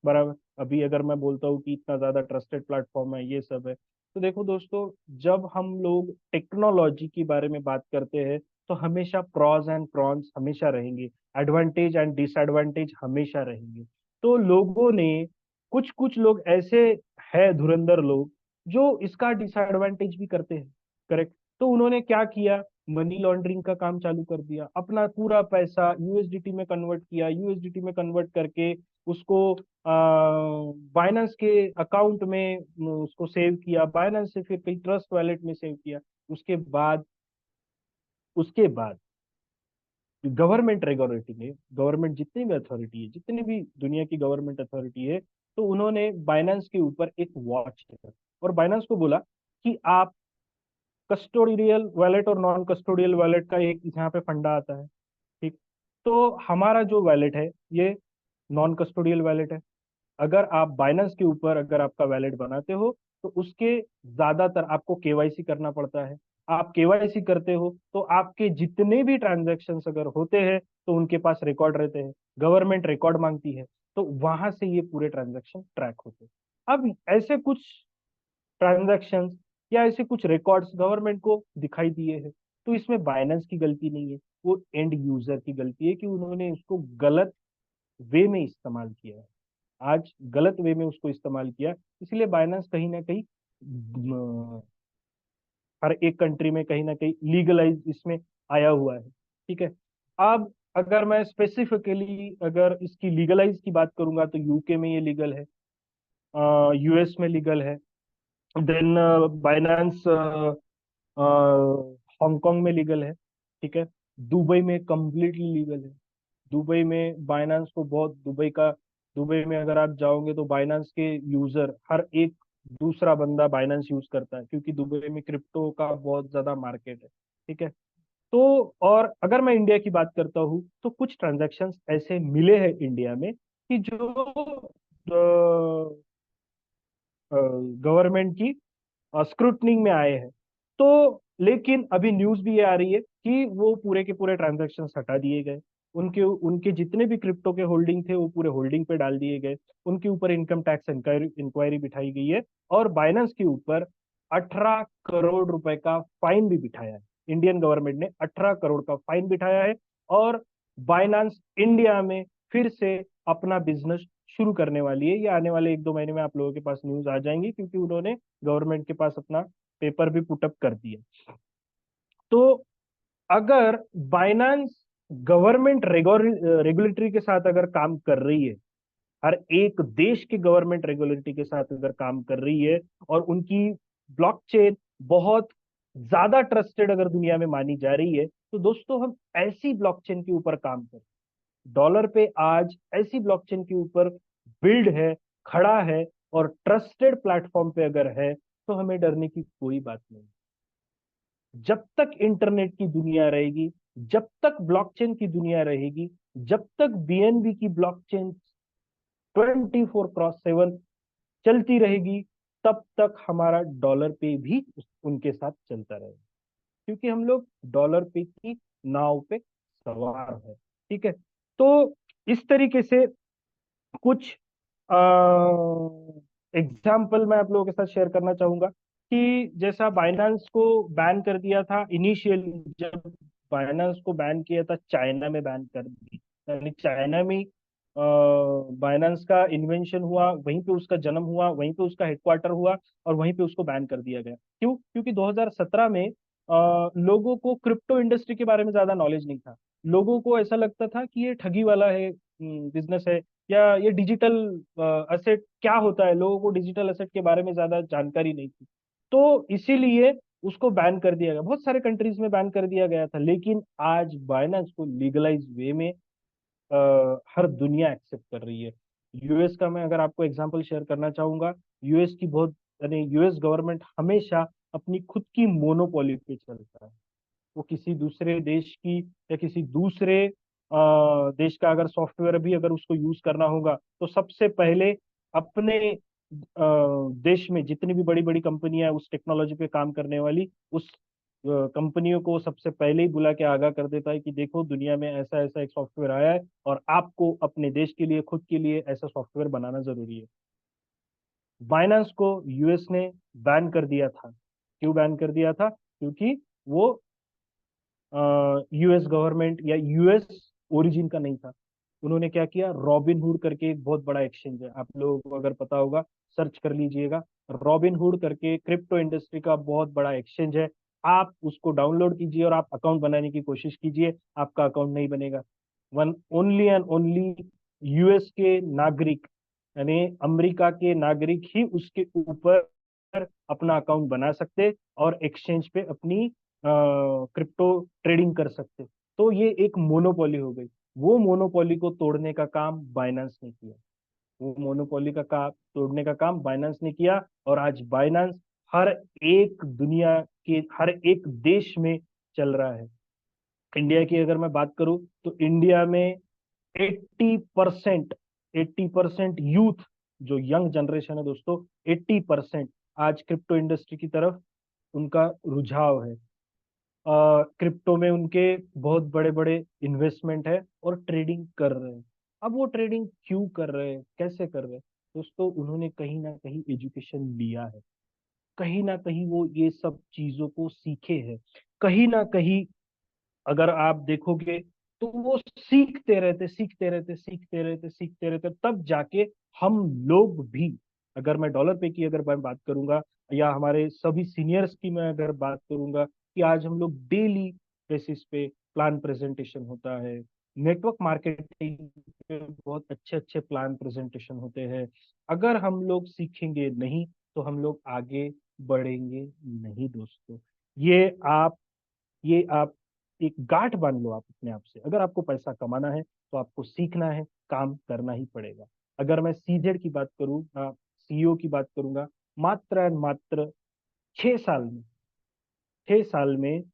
बराबर। अभी अगर मैं बोलता हूँ कि इतना ज्यादा ट्रस्टेड प्लेटफॉर्म है, ये सब है, तो देखो दोस्तों, जब हम लोग टेक्नोलॉजी के बारे में बात करते हैं तो हमेशा प्रॉस एंड प्रॉन्स हमेशा रहेंगे, एडवांटेज एंड डिसएडवांटेज हमेशा रहेंगे। तो लोगों ने, कुछ कुछ लोग ऐसे है धुरंधर लोग जो इसका डिसएडवांटेज भी करते हैं। करेक्ट। तो उन्होंने क्या किया, मनी लॉन्ड्रिंग का काम चालू कर दिया, अपना पूरा पैसा यूएसडीटी में कन्वर्ट किया, यूएसडीटी में कन्वर्ट करके उसको बाइनेंस के अकाउंट में उसको सेव किया, बाइनेंस से फिर कहीं ट्रस्ट वॉलेट में सेव किया। उसके बाद गवर्नमेंट रेगुलेटी ने, गवर्नमेंट जितनी भी अथॉरिटी है, जितनी भी दुनिया की गवर्नमेंट अथॉरिटी है, तो उन्होंने बाइनेंस के ऊपर एक वॉच किया और बाइनेंस को बोला कि आप कस्टोडियल वॉलेट और नॉन कस्टोडियल वॉलेट का एक यहाँ पे फंडा आता है। ठीक। तो हमारा जो वॉलेट है ये नॉन कस्टोडियल वॉलेट है। अगर आप बाइनेंस के ऊपर अगर आपका वैलेट बनाते हो तो उसके ज्यादातर आपको केवाईसी करना पड़ता है। आप केवाईसी करते हो तो आपके जितने भी ट्रांजैक्शंस अगर होते हैं तो उनके पास रिकॉर्ड रहते हैं, गवर्नमेंट रिकॉर्ड मांगती है, तो वहां से ये पूरे ट्रांजैक्शन ट्रैक होते हैं। अब ऐसे कुछ ट्रांजैक्शंस या ऐसे कुछ रिकॉर्ड्स गवर्नमेंट को दिखाई दिए हैं, तो इसमें बाइनेंस की गलती नहीं है, वो एंड यूजर की गलती है कि उन्होंने उसको गलत वे में इस्तेमाल किया है। आज गलत वे में उसको इस्तेमाल किया, इसलिए बाइनेंस कहीं ना कहीं हर एक कंट्री में कहीं ना कहीं लीगलाइज इसमें आया हुआ है। ठीक है। अब अगर मैं स्पेसिफिकली अगर इसकी लीगलाइज की बात करूंगा तो यूके में ये लीगल है, यूएस में लीगल है, देन बाइनेंस हांगकांग में लीगल है। ठीक है। दुबई में कंप्लीटली लीगल है। दुबई में बाइनेंस को बहुत, दुबई में अगर आप जाओगे तो बाइनेंस के यूजर हर एक दूसरा बंदा बाइनेंस यूज करता है, क्योंकि दुबई में क्रिप्टो का बहुत ज्यादा मार्केट है। ठीक है। तो और अगर मैं इंडिया की बात करता हूँ तो कुछ ट्रांजैक्शंस ऐसे मिले हैं इंडिया में कि जो गवर्नमेंट की स्क्रूटनिंग में आए हैं। तो लेकिन अभी न्यूज भी ये आ रही है कि वो पूरे के पूरे ट्रांजैक्शन हटा दिए गए। उनके उनके जितने भी क्रिप्टो के होल्डिंग थे वो पूरे होल्डिंग पे डाल दिए गए। उनके ऊपर इनकम टैक्स इंक्वायरी बिठाई गई है, और बाइनेंस के ऊपर 18 करोड़ रुपए का फाइन भी बिठाया है। इंडियन गवर्नमेंट ने 18 करोड़ का फाइन बिठाया है, और बाइनेंस इंडिया में फिर से अपना बिजनेस शुरू करने वाली है। ये आने वाले 1-2 महीने में आप लोगों के पास न्यूज आ जाएंगी, क्योंकि उन्होंने गवर्नमेंट के पास अपना पेपर भी पुटअप कर दिया। तो अगर बाइनेंस गवर्नमेंट रेगुलेटरी के साथ अगर काम कर रही है, हर एक देश के गवर्नमेंट रेगुलेटरी के साथ अगर काम कर रही है, और उनकी ब्लॉकचेन बहुत ज्यादा ट्रस्टेड अगर दुनिया में मानी जा रही है, तो दोस्तों हम ऐसी ब्लॉकचेन के ऊपर काम करें। डॉलर पे आज ऐसी ब्लॉकचेन के ऊपर बिल्ड है, खड़ा है, और ट्रस्टेड प्लेटफॉर्म पे अगर है, तो हमें डरने की कोई बात नहीं। जब तक इंटरनेट की दुनिया रहेगी, जब तक ब्लॉकचेन की दुनिया रहेगी, जब तक बीएनबी की ब्लॉकचेन 24x7 चलती रहेगी, तब तक हमारा डॉलर पे भी उनके साथ चलता रहेगा, क्योंकि हम लोग डॉलर पे की नाव पे सवार है। ठीक है। तो इस तरीके से कुछ एग्जाम्पल मैं आप लोगों के साथ शेयर करना चाहूंगा कि जैसा बाइनेंस को बैन कर दिया था इनिशियली, जब बाइनेंस को बैन किया था चाइना में बैन कर दी, यानी चाइना में बाइनेंस का इन्वेंशन हुआ, वहीं पे उसका जन्म हुआ, वहीं पे उसका हेडक्वार्टर हुआ, और वहीं पे उसको बैन कर दिया गया। क्यों? क्योंकि 2017 में लोगों को क्रिप्टो इंडस्ट्री के बारे में ज्यादा नॉलेज नहीं था। लोगों को ऐसा लगता था कि ये ठगी वाला है, बिजनेस है, या ये डिजिटल असेट क्या होता है, लोगों को डिजिटल असेट के बारे में ज्यादा जानकारी नहीं थी। तो इसीलिए उसको बैन कर दिया गया, बहुत सारे कंट्रीज में बैन कर दिया गया था। लेकिन आज बाइनेंस को लीगलाइज वे में हर दुनिया एक्सेप्ट कर रही है। यूएस का मैं अगर आपको एग्जांपल शेयर करना चाहूंगा, यूएस की बहुत, यानी यूएस गवर्नमेंट हमेशा अपनी खुद की मोनोपोली पे चलता है। वो किसी दूसरे देश की या किसी दूसरे देश का अगर सॉफ्टवेयर भी अगर उसको यूज करना होगा, तो सबसे पहले अपने देश में जितनी भी बड़ी बड़ी कंपनियां उस टेक्नोलॉजी पे काम करने वाली, उस कंपनियों को सबसे पहले ही बुला के आगाह कर देता है कि देखो दुनिया में ऐसा ऐसा एक सॉफ्टवेयर आया है, और आपको अपने देश के लिए, खुद के लिए ऐसा सॉफ्टवेयर बनाना जरूरी है। बाइनेंस को यूएस ने बैन कर दिया था। क्यों बैन कर दिया था? क्योंकि वो यूएस गवर्नमेंट या यूएस ओरिजिन का नहीं था। उन्होंने क्या किया, रॉबिन हुड करके एक बहुत बड़ा एक्सचेंज है, आप लोगों को अगर पता होगा सर्च कर लीजिएगा। रॉबिन हुड करके क्रिप्टो इंडस्ट्री का बहुत बड़ा एक्सचेंज है। आप उसको डाउनलोड कीजिए और आप अकाउंट बनाने की कोशिश कीजिए, आपका अकाउंट नहीं बनेगा। One only and only US के नागरिक, यानी अमेरिका के नागरिक ही उसके ऊपर अपना अकाउंट बना सकते और एक्सचेंज पे अपनी क्रिप्टो ट्रेडिंग कर सकते। तो ये एक मोनोपोली हो गई। वो मोनोपोली को तोड़ने का काम बाइनेंस ने किया। वो मोनोपोली का तोड़ने का काम बाइनेंस ने किया, और आज बाइनेंस हर एक दुनिया के हर एक देश में चल रहा है। इंडिया की अगर मैं बात करूं तो इंडिया में 80% 80% यूथ, जो यंग जनरेशन है दोस्तों, 80% आज क्रिप्टो इंडस्ट्री की तरफ उनका रुझाव है। क्रिप्टो में उनके बहुत बड़े बड़े इन्वेस्टमेंट है और ट्रेडिंग कर रहे हैं। अब वो ट्रेडिंग क्यों कर रहे हैं, कैसे कर रहे हैं? दोस्तों उन्होंने कहीं ना कहीं एजुकेशन लिया है। कहीं ना कहीं वो ये सब चीजों को सीखे हैं। कहीं ना कहीं अगर आप देखोगे तो वो सीखते रहते सीखते रहते सीखते रहते सीखते रहते, तब जाके हम लोग भी, अगर मैं डॉलर पे की अगर मैं बात करूंगा, या हमारे सभी सीनियर्स की मैं अगर बात करूंगा, कि आज हम लोग डेली बेसिस पे प्लान प्रेजेंटेशन होता है, नेटवर्क मार्केटिंग पे बहुत अच्छे अच्छे प्लान प्रेजेंटेशन होते हैं। अगर हम लोग सीखेंगे नहीं तो हम लोग आगे बढ़ेंगे नहीं दोस्तों। ये आप ये आप एक गांठ बांध लो आप अपने आप से। अगर आपको पैसा कमाना है तो आपको सीखना है, काम करना ही पड़ेगा। अगर मैं सीजेड की बात करूं, सीईओ की बात करूंगा, मात्र और मात्र 6 साल में, 6 साल में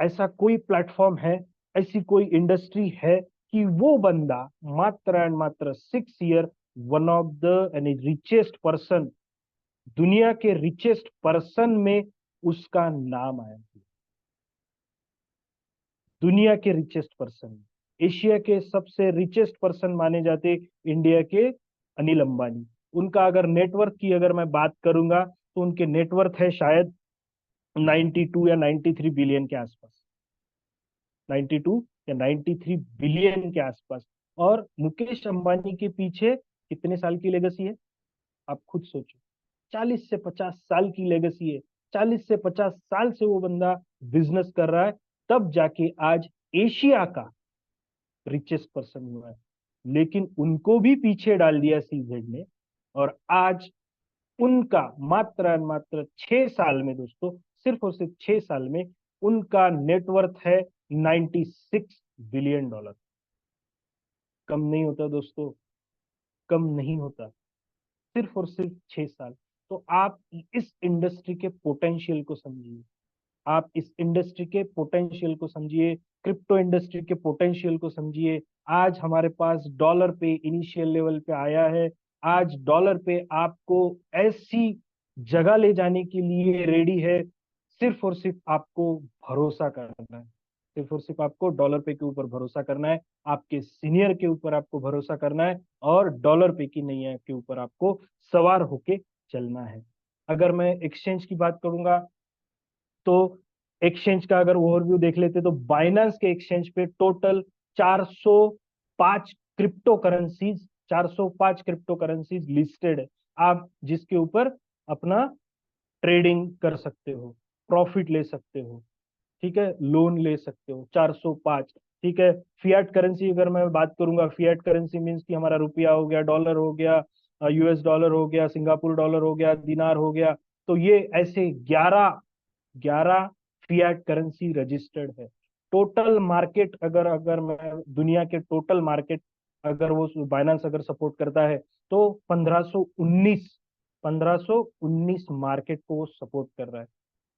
ऐसा कोई प्लेटफॉर्म है, ऐसी कोई इंडस्ट्री है कि वो बंदा मात्र एंड मात्र 6 ईयर वन ऑफ द यानी रिचेस्ट पर्सन, दुनिया के रिचेस्ट पर्सन में उसका नाम आया। दुनिया के रिचेस्ट पर्सन, एशिया के सबसे रिचेस्ट पर्सन माने जाते इंडिया के अनिल अंबानी। उनका अगर नेटवर्थ की अगर मैं बात करूंगा तो उनके नेटवर्थ है शायद 92 या 93 बिलियन के आसपास, 92 या 93 बिलियन के आसपास। और मुकेश अंबानी के पीछे कितने साल की लेगेसी है आप खुद सोचो। 40 से 50 साल की लेगेसी है। 40 से 50 साल से वो बंदा बिजनेस कर रहा है, तब जाके आज एशिया का रिचेस्ट पर्सन हुआ है। लेकिन उनको भी पीछे डाल दिया सीजेड ने, और आज उनका मात्र और मात्र 6 साल में दोस्तों, सिर्फ और सिर्फ 6 साल में उनका नेटवर्थ है 96 बिलियन डॉलर। कम नहीं होता दोस्तों, कम नहीं होता, सिर्फ और सिर्फ 6 साल। तो आप इस इंडस्ट्री के पोटेंशियल को समझिए, आप इस इंडस्ट्री के पोटेंशियल को समझिए, क्रिप्टो इंडस्ट्री के पोटेंशियल को समझिए। आज हमारे पास डॉलर पे इनिशियल लेवल पे आया है। आज डॉलर पे आपको ऐसी जगह ले जाने के लिए रेडी है। सिर्फ और सिर्फ आपको भरोसा करना है, सिर्फ और सिर्फ आपको डॉलर पे के ऊपर भरोसा करना है, आपके सीनियर के ऊपर आपको भरोसा करना है, और डॉलर पे की नैया के ऊपर आपको सवार होके चलना है। अगर मैं एक्सचेंज की बात करूंगा तो एक्सचेंज का अगर ओवरव्यू देख लेते तो बाइनेंस के एक्सचेंज पे total 405 crypto currencies, 405 crypto currencies listed है। आप जिसके ऊपर अपना ट्रेडिंग कर सकते हो, प्रॉफिट ले सकते हो, ठीक है, लोन ले सकते हो, 405। ठीक है, फियाट करेंसी अगर मैं बात करूंगा, फियाट करेंसी मीन्स कि हमारा रुपया हो गया, डॉलर हो गया, यूएस डॉलर हो गया, सिंगापुर डॉलर हो गया, दिनार हो गया। तो ये ऐसे 11 11 फियाट करेंसी रजिस्टर्ड है। टोटल मार्केट अगर अगर मैं दुनिया के टोटल मार्केट अगर वो बाइनेंस अगर सपोर्ट करता है तो 1519 मार्केट को वो सपोर्ट कर रहा है।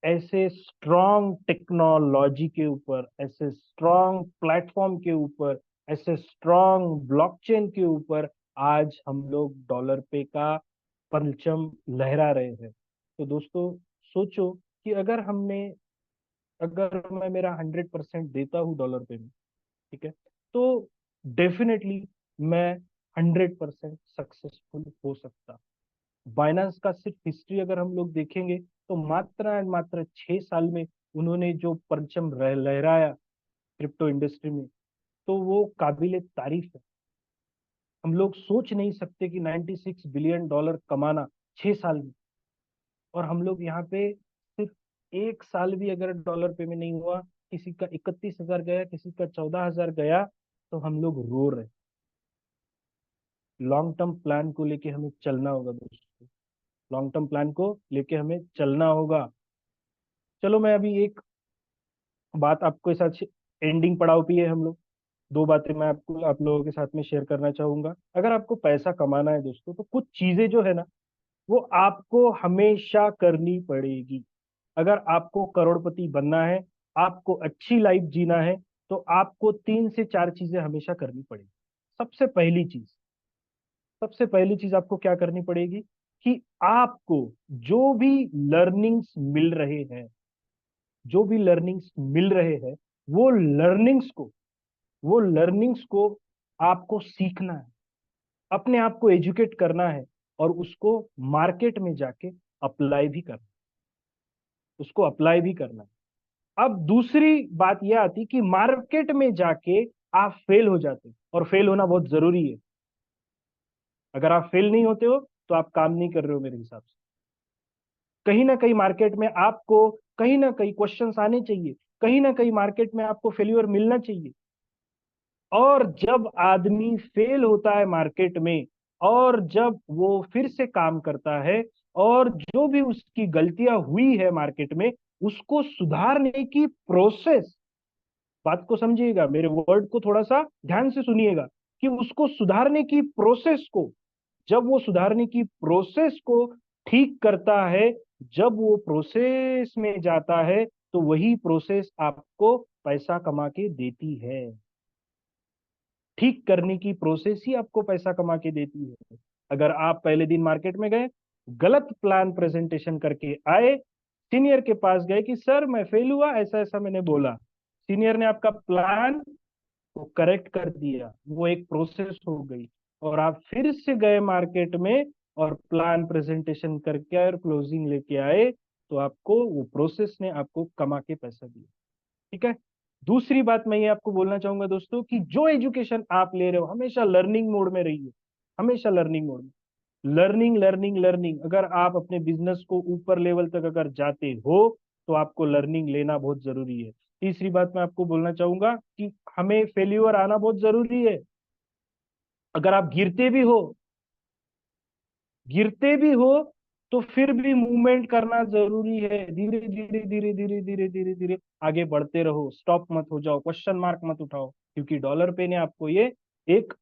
ऐसे स्ट्रॉन्ग टेक्नोलॉजी के ऊपर, ऐसे स्ट्रॉन्ग प्लेटफॉर्म के ऊपर, ऐसे स्ट्रॉन्ग ब्लॉकचेन के ऊपर आज हम लोग डॉलर पे का परचम लहरा रहे हैं। तो दोस्तों सोचो कि अगर मैं मेरा 100% देता हूँ डॉलर पे में, ठीक है, तो डेफिनेटली मैं 100% सक्सेसफुल हो सकता। बाइनेंस का सिर्फ हिस्ट्री अगर हम लोग देखेंगे तो मात्र एंड मात्र 6 साल में उन्होंने जो परचम लहराया क्रिप्टो इंडस्ट्री में, तो वो काबिले तारीफ है। हम लोग सोच नहीं सकते कि 96 बिलियन डॉलर कमाना 6 साल में, और हम लोग यहाँ पे सिर्फ 1 साल भी अगर डॉलर पे में नहीं हुआ, किसी का 31,000 गया, किसी का 14,000 गया, तो हम लोग रो रहे। लॉन्ग टर्म प्लान को लेके हमें चलना होगा दोस्तों, लॉन्ग टर्म प्लान को लेके हमें चलना होगा। चलो मैं अभी एक बात आपके साथ, एंडिंग पड़ाव पे है हम लोग, दो बातें मैं आपको आप लोगों के साथ में शेयर करना चाहूंगा। अगर आपको पैसा कमाना है दोस्तों तो कुछ चीजें जो है ना वो आपको हमेशा करनी पड़ेगी। अगर आपको करोड़पति बनना है, आपको अच्छी लाइफ जीना है, तो आपको 3 से 4 चीजें हमेशा करनी पड़ेगी। सबसे पहली चीज सबसे पहली चीज आपको क्या करनी पड़ेगी कि आपको जो भी लर्निंग्स मिल रहे हैं, जो भी लर्निंग्स मिल रहे हैं, वो लर्निंग्स को आपको सीखना है, अपने आप को एजुकेट करना है, और उसको मार्केट में जाके अप्लाई भी करना, उसको अप्लाई भी करना। अब दूसरी बात यह आती कि मार्केट में जाके आप फेल हो जाते हो, और फेल होना बहुत जरूरी है। अगर आप फेल नहीं होते हो तो आप काम नहीं कर रहे हो मेरे हिसाब से। कहीं ना कहीं मार्केट में आपको कहीं ना कहीं क्वेश्चंस आने चाहिए, कहीं ना कहीं मार्केट में आपको फेल्यूर मिलना चाहिए। और जब आदमी फेल होता है मार्केट में, और जब वो फिर से काम करता है, और जो भी उसकी गलतियां हुई है मार्केट में, उसको सुधारने की प्रोसेस, बात को समझिएगा, मेरे वर्ड को थोड़ा सा ध्यान से सुनिएगा, कि उसको सुधारने की प्रोसेस को, जब वो सुधारने की प्रोसेस को ठीक करता है, जब वो प्रोसेस में जाता है, तो वही प्रोसेस आपको पैसा कमा के देती है। ठीक करने की प्रोसेस ही आपको पैसा कमा के देती है। अगर आप पहले दिन मार्केट में गए, गलत प्लान प्रेजेंटेशन करके आए, सीनियर के पास गए कि सर मैं फेल हुआ, ऐसा ऐसा मैंने बोला, सीनियर ने आपका प्लान को करेक्ट कर दिया, वो एक प्रोसेस हो गई, और आप फिर से गए मार्केट में और प्लान प्रेजेंटेशन करके और क्लोजिंग लेके आए, तो आपको वो प्रोसेस ने आपको कमा के पैसा दिया। ठीक है। दूसरी बात मैं ये आपको बोलना चाहूंगा दोस्तों, कि जो एजुकेशन आप ले रहे हो, हमेशा लर्निंग मोड में रहिए, हमेशा लर्निंग मोड में। लर्निंग लर्निंग लर्निंग, अगर आप अपने बिजनेस को ऊपर लेवल तक अगर जाते हो, तो आपको लर्निंग लेना बहुत जरूरी है। तीसरी बात मैं आपको बोलना चाहूंगा कि हमें फेल्यूर आना बहुत जरूरी है। अगर आप गिरते भी हो तो फिर भी मूवमेंट करना जरूरी है। धीरे धीरे धीरे धीरे धीरे धीरे धीरे आगे बढ़ते रहो, स्टॉप मत हो जाओ, क्वेश्चन मार्क मत उठाओ, क्योंकि डॉलर पे ने आपको ये एक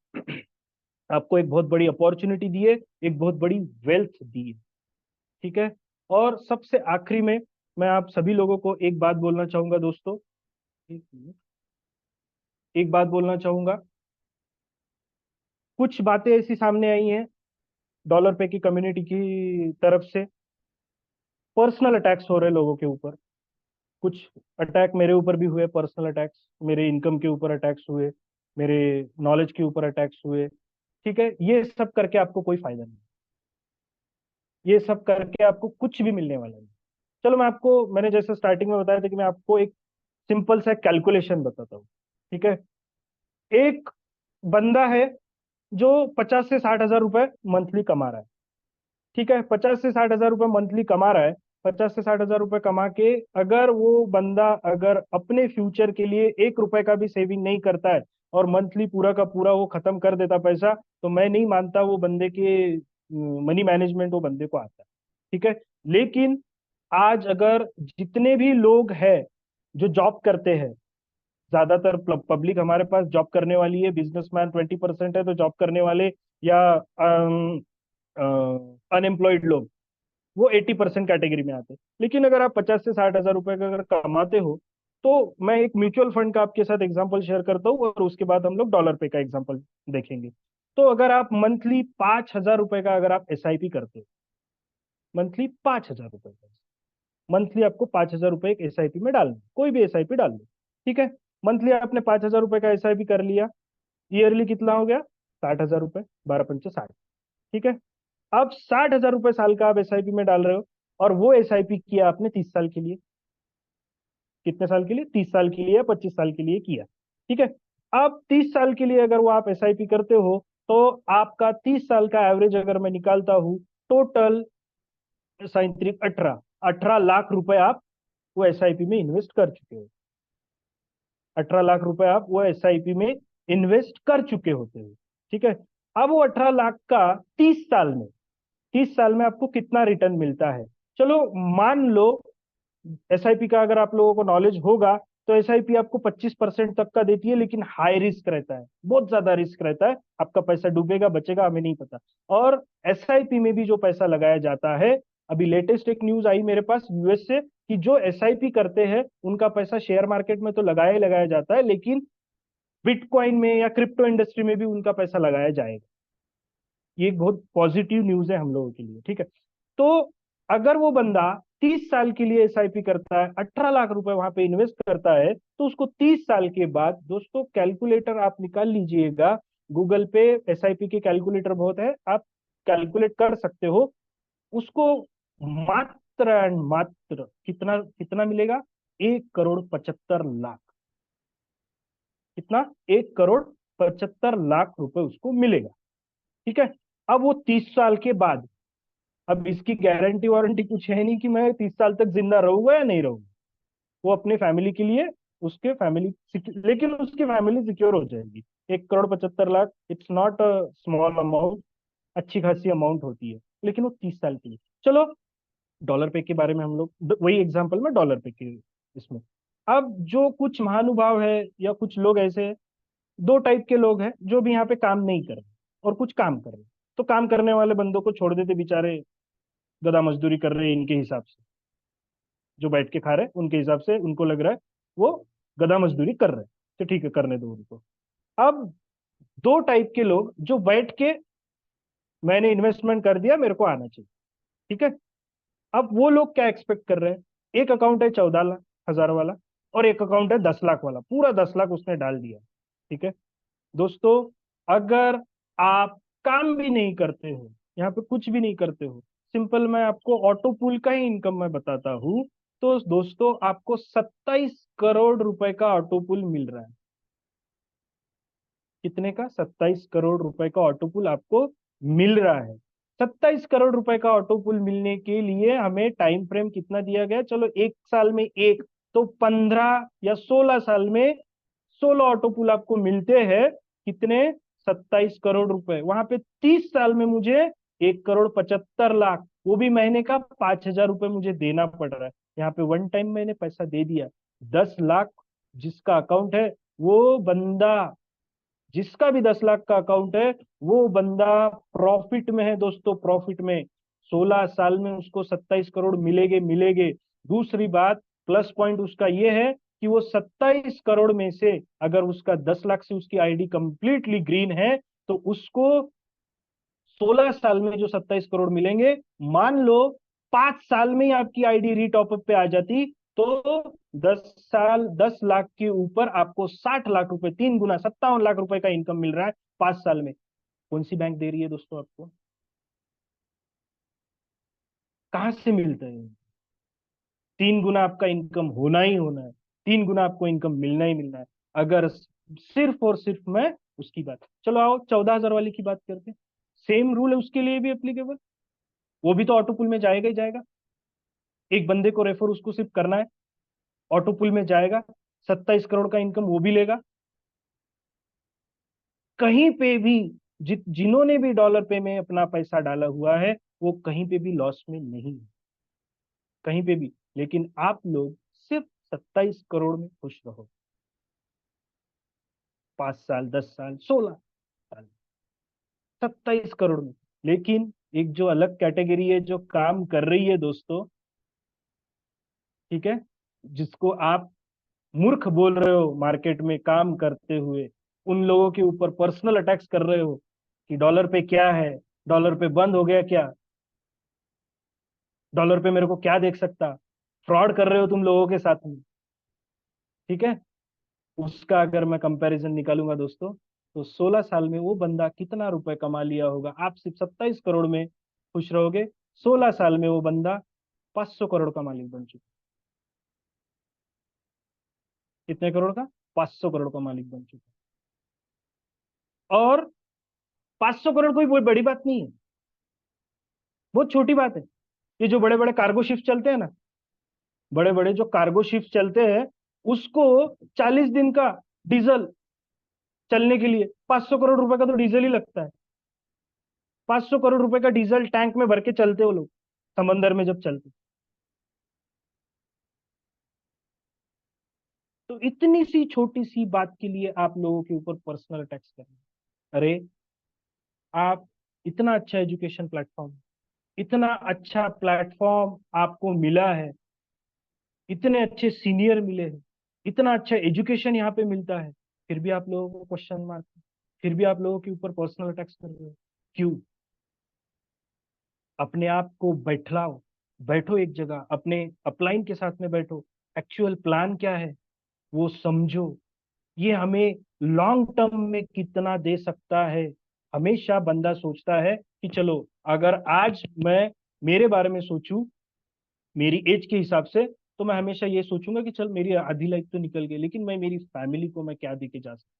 आपको एक बहुत बड़ी अपॉर्चुनिटी दी है, एक बहुत बड़ी वेल्थ दी है। ठीक है। और सबसे आखिरी में मैं आप सभी लोगों को एक बात बोलना चाहूंगा दोस्तों, एक मिनट, एक बात बोलना चाहूंगा। कुछ बातें ऐसी सामने आई हैं डॉलर पे की कम्युनिटी की तरफ से, पर्सनल अटैक्स हो रहे हैं लोगों के ऊपर। कुछ अटैक मेरे ऊपर भी हुए, पर्सनल अटैक्स, मेरे इनकम के ऊपर अटैक्स हुए, मेरे नॉलेज के ऊपर अटैक्स हुए। ठीक है। ये सब करके आपको कोई फायदा नहीं, ये सब करके आपको कुछ भी मिलने वाला नहीं। चलो मैं आपको, मैंने जैसे स्टार्टिंग में बताया था कि मैं आपको एक सिंपल सा कैलकुलेशन बताता हूँ। ठीक है। एक बंदा है जो 50 से 60 हजार रुपए मंथली कमा रहा है। ठीक है। 50 से 60 हजार रुपए मंथली कमा रहा है। 50 से 60 हजार रुपए कमा के अगर वो बंदा अगर अपने फ्यूचर के लिए 1 रुपए का भी सेविंग नहीं करता है, और मंथली पूरा का पूरा वो खत्म कर देता पैसा, तो मैं नहीं मानता वो बंदे के मनी मैनेजमेंट वो बंदे को आता है। ठीक है। लेकिन आज अगर जितने भी लोग हैं जो जॉब करते हैं, ज्यादातर पब्लिक हमारे पास जॉब करने वाली है, बिजनेसमैन 20% है, तो जॉब करने वाले या अनएम्प्लॉयड लोग वो 80% कैटेगरी में आते हैं। लेकिन अगर आप 50 से 60 हजार रुपए का अगर कमाते हो, तो मैं एक म्यूचुअल फंड का आपके साथ एग्जांपल शेयर करता हूँ, और उसके बाद हम लोग डॉलर पे का एग्जांपल देखेंगे। तो अगर आप मंथली 5 हजार रुपए का अगर आप एसआईपी करते हो, मंथली 5 हजार रुपए का, मंथली आपको 5 हजार रुपए एक एसआईपी में डालना, कोई भी एसआईपी डाल दो। ठीक है। मंथली आपने 5 हजार रुपए का एसआईपी कर लिया, ईयरली कितना हो गया? 60 हजार रुपए, 12 पंचे 60। ठीक है। अब 60 हजार रुपए साल का आप एसआईपी में डाल रहे हो, और वो एसआईपी किया आपने 30 साल के लिए। कितने साल के लिए? 30 साल के लिए या 25 साल के लिए किया। ठीक है। अब 30 साल के लिए अगर वो आप एसआईपी करते हो, तो आपका 30 साल का एवरेज अगर मैं निकालता हूं, टोटल 18 लाख रुपए आप वो एसआईपी में इन्वेस्ट कर चुके हो। 18 लाख रुपए आप वो एसआईपी में इन्वेस्ट कर चुके होते हो। ठीक है। अब वो 18 लाख का 30 साल में, 30 साल में आपको कितना रिटर्न मिलता है? चलो मान लो, एसआईपी का अगर आप लोगों को नॉलेज होगा, तो एसआईपी आपको 25% तक का देती है, लेकिन हाई रिस्क रहता है, बहुत ज्यादा रिस्क रहता है, आपका पैसा डूबेगा बचेगा हमें नहीं पता। और एसआईपी में भी जो पैसा लगाया जाता है, अभी लेटेस्ट एक न्यूज आई मेरे पास यूएस से, कि जो एसआईपी करते हैं उनका पैसा शेयर मार्केट में तो लगाया ही लगाया जाता है, लेकिन बिटकॉइन में या क्रिप्टो इंडस्ट्री में भी उनका पैसा लगाया जाएगा। ये एक बहुत पॉजिटिव न्यूज है हम लोगों के लिए। ठीक है। तो अगर वो बंदा 30 साल के लिए एसआईपी करता है, 18 लाख रुपए वहां पे इन्वेस्ट करता है, तो उसको 30 साल के बाद, दोस्तों कैलकुलेटर आप निकाल लीजिएगा, गूगल पे एसआईपी के कैलकुलेटर बहुत है, आप कैलकुलेट कर सकते हो उसको। मात्र एंड मात्र कितना कितना मिलेगा? 1,75,00,000। कितना? 1,75,00,000 रुपए उसको मिलेगा। ठीक है। अब वो 30 साल के बाद, अब इसकी गारंटी वारंटी कुछ है नहीं कि मैं 30 साल तक जिंदा रहूंगा या नहीं रहूंगा। वो अपने फैमिली के लिए, उसके फैमिली, लेकिन उसकी फैमिली सिक्योर हो जाएगी। 1,75,00,000 it's not a small amount, अच्छी खासी अमाउंट होती है, लेकिन वो 30 साल के लिए। चलो डॉलर पे के बारे में हम लोग, वही एग्जांपल में डॉलर पे के इसमें। अब जो कुछ महानुभाव है या कुछ लोग ऐसे हैं, दो टाइप के लोग हैं जो भी यहाँ पे काम नहीं कर रहे और कुछ काम कर रहे हैं। तो काम करने वाले बंदों को छोड़ देते, बेचारे गधा मजदूरी कर रहे हैं इनके हिसाब से। जो बैठ के खा रहे हैं उनके हिसाब से उनको लग रहा है वो गधा मजदूरी कर रहे हैं, तो ठीक है, करने दो उनको। अब दो टाइप के लोग जो बैठ के, मैंने इन्वेस्टमेंट कर दिया, मेरे को आना चाहिए। ठीक है। अब वो लोग क्या एक्सपेक्ट कर रहे हैं? एक अकाउंट है 14,00,000 वाला, और एक अकाउंट है 10 लाख वाला, पूरा 10 लाख उसने डाल दिया। ठीक है दोस्तों, अगर आप काम भी नहीं करते हो, यहाँ पे कुछ भी नहीं करते हो, सिंपल मैं आपको ऑटो पूल का ही इनकम मैं बताता हूँ, तो दोस्तों आपको 27 करोड़ रुपए का ऑटो पूल मिल रहा है। कितने का? 27 करोड़ रुपए का ऑटो पूल आपको मिल रहा है। 27 करोड़ रुपए का ऑटो पूल मिलने के लिए हमें टाइम फ्रेम कितना दिया गया? चलो 1 साल में एक, तो 15 या 16 साल में 16 ऑटो पूल आपको मिलते हैं। कितने? 27 करोड़ रुपए। वहां पे 30 साल में मुझे 1,75,00,000, वो भी महीने का 5,000 रुपए मुझे देना पड़ रहा है। यहाँ पे वन टाइम मैंने पैसा दे दिया। 10 लाख जिसका अकाउंट है, वो बंदा, जिसका भी 10 लाख का अकाउंट है, वो बंदा प्रॉफिट में है दोस्तों, प्रॉफिट में। 16 साल में उसको 27 करोड़ मिलेंगे मिलेंगे। दूसरी बात, प्लस पॉइंट उसका ये है कि वो 27 करोड़ में से अगर उसका 10 लाख से उसकी आईडी कंप्लीटली ग्रीन है, तो उसको 16 साल में जो 27 करोड़ मिलेंगे, मान लो 5 साल में ही आपकी आईडी रीटॉपअप पे आ जाती, तो 10 साल 10 लाख के ऊपर आपको 60 लाख रुपए, 3 गुना 57 लाख रुपए का इनकम मिल रहा है 5 साल में। कौन सी बैंक दे रही है दोस्तों आपको? कहाँ से मिलता है? 3 गुना आपका इनकम होना ही होना है, 3 गुना आपको इनकम मिलना ही मिलना है, अगर सिर्फ और सिर्फ मैं उसकी बात। चलो आओ 14,000 वाली की बात करते हैं। सेम रूल है उसके लिए भी एप्लीकेबल। वो भी तो ऑटो पुल में जाएगा ही जाएगा। एक बंदे को रेफर उसको सिर्फ करना है, ऑटो पुल में जाएगा, 27 करोड़ का इनकम वो भी लेगा। कहीं पे भी जिन्होंने भी डॉलर पे में अपना पैसा डाला हुआ है, वो कहीं पे भी लॉस में नहीं है, कहीं पे भी। लेकिन आप लोग सिर्फ 27 करोड़ में खुश रहो, 5 साल 10 साल 16 साल, 27 करोड़ में। लेकिन एक जो अलग कैटेगरी है जो काम कर रही है दोस्तों, ठीक है, जिसको आप मूर्ख बोल रहे हो मार्केट में काम करते हुए, उन लोगों के ऊपर पर्सनल अटैक्स कर रहे हो कि डॉलर पे क्या है, डॉलर पे बंद हो गया क्या, डॉलर पे मेरे को क्या देख सकता, फ्रॉड कर रहे हो तुम लोगों के साथ में। ठीक है। उसका अगर मैं कंपैरिजन निकालूंगा दोस्तों, तो 16 साल में वो बंदा कितना रुपए कमा लिया होगा? आप सिर्फ 27 करोड़ में खुश रहोगे, 16 साल में वो बंदा 500 करोड़ का मालिक बन चुका। कितने करोड़ का? 500 करोड़ का मालिक बन चुका। और 500 करोड़ कोई बड़ी बात नहीं है, बहुत छोटी बात है। ये जो बड़े बड़े कार्गो शिप चलते हैं ना, बड़े बड़े जो कार्गो शिप चलते हैं, उसको 40 दिन का डीजल चलने के लिए 500 करोड़ रुपए का तो डीजल ही लगता है। 500 करोड़ रुपए का डीजल टैंक में भर के चलते वो लोग, समंदर में जब चलते। तो इतनी सी छोटी सी बात के लिए आप लोगों के ऊपर पर्सनल अटैक्स कर रहे हैं। अरे, आप, इतना अच्छा एजुकेशन प्लेटफॉर्म, इतना अच्छा प्लेटफॉर्म आपको मिला है, इतने अच्छे सीनियर मिले हैं, इतना अच्छा एजुकेशन यहाँ पे मिलता है, फिर भी आप लोगों को क्वेश्चन मार्क, फिर भी आप लोगों के ऊपर पर्सनल अटैक्स कर रहे हो। क्यों? अपने आप को बैठलाओ, बैठो एक जगह, अपने अपलाइन के साथ में बैठो, एक्चुअल प्लान क्या है वो समझो, ये हमें लॉन्ग टर्म में कितना दे सकता है। हमेशा बंदा सोचता है कि चलो, अगर आज मैं मेरे बारे में सोचूं, मेरी एज के हिसाब से, तो मैं हमेशा ये सोचूंगा कि चल मेरी आधी लाइफ तो निकल गई, लेकिन मैं मेरी फैमिली को मैं क्या दे के जा सकता हूँ,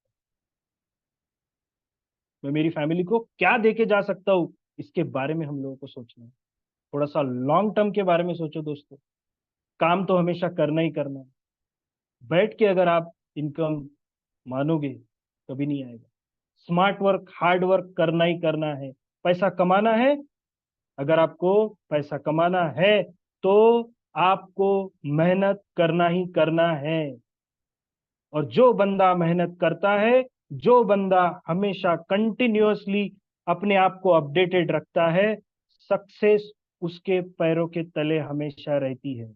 मैं मेरी फैमिली को क्या दे के जा सकता हूँ, इसके बारे में हम लोगों को सोचना है। थोड़ा सा लॉन्ग टर्म के बारे में सोचो दोस्तों। काम तो हमेशा करना ही करना है। बैठ के अगर आप इनकम मानोगे, कभी नहीं आएगा। स्मार्ट वर्क, हार्ड वर्क करना ही करना है। पैसा कमाना है, अगर आपको पैसा कमाना है तो आपको मेहनत करना ही करना है। और जो बंदा मेहनत करता है, जो बंदा हमेशा कंटिन्यूअसली अपने आप को अपडेटेड रखता है, सक्सेस उसके पैरों के तले हमेशा रहती है।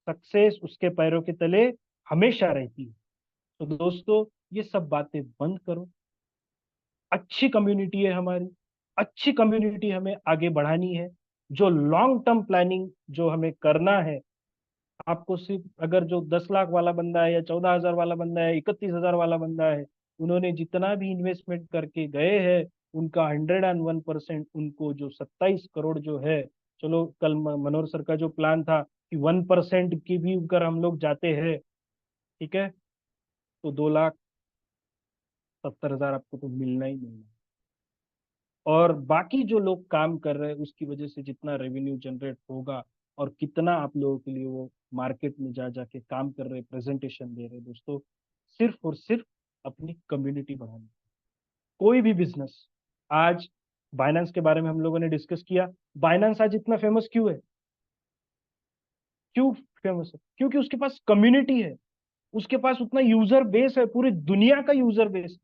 सक्सेस उसके पैरों के तले हमेशा रहती है। तो दोस्तों, ये सब बातें बंद करो। अच्छी कम्युनिटी है हमारी, अच्छी कम्युनिटी हमें आगे बढ़ानी है। जो लॉन्ग टर्म प्लानिंग जो हमें करना है, आपको सिर्फ अगर जो 10 लाख वाला बंदा है या 14 हजार वाला बंदा है, 31 हजार वाला बंदा है, उन्होंने जितना भी इन्वेस्टमेंट करके गए हैं, उनका 101% उनको जो 27 करोड़ जो है, चलो कल मनोहर सर का जो प्लान था कि 1% की भी अगर हम लोग जाते हैं, ठीक है, तो 2,70,000 आपको तो मिलना ही मिलना। और बाकी जो लोग काम कर रहे हैं उसकी वजह से जितना रेवेन्यू जनरेट होगा, और कितना आप लोगों के लिए वो मार्केट में जा जाके काम कर रहे, प्रेजेंटेशन दे रहे दोस्तों, सिर्फ और सिर्फ अपनी कम्युनिटी बढ़ाने। कोई भी बिजनेस आज, बाइनेंस के बारे में हम लोगों ने डिस्कस किया। बाइनेंस आज इतना फेमस क्यों है? क्यों फेमस है? क्योंकि उसके पास कम्युनिटी है, उसके पास उतना यूजर बेस है, पूरी दुनिया का यूजर बेस।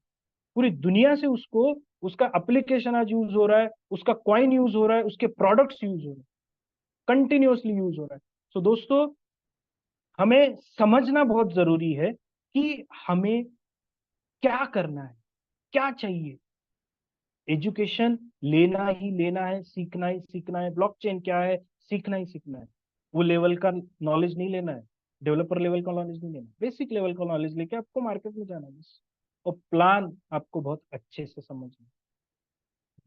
पूरी दुनिया से उसको, उसका एप्लीकेशन आज यूज हो रहा है, उसका कॉइन यूज हो रहा है, उसके प्रोडक्ट्स यूज हो रहे हैं, कंटिन्यूअसली यूज हो रहा है। तो दोस्तों, हमें समझना बहुत जरूरी है कि हमें क्या करना है, क्या चाहिए। एजुकेशन लेना ही लेना है, सीखना ही सीखना है। ब्लॉकचेन क्या है, सीखना ही सीखना है। वो लेवल का नॉलेज नहीं लेना है, डेवलपर लेवल का नॉलेज नहीं लेना, बेसिक लेवल का नॉलेज लेके आपको मार्केट में जाना है बस। और प्लान आपको बहुत अच्छे से समझना है।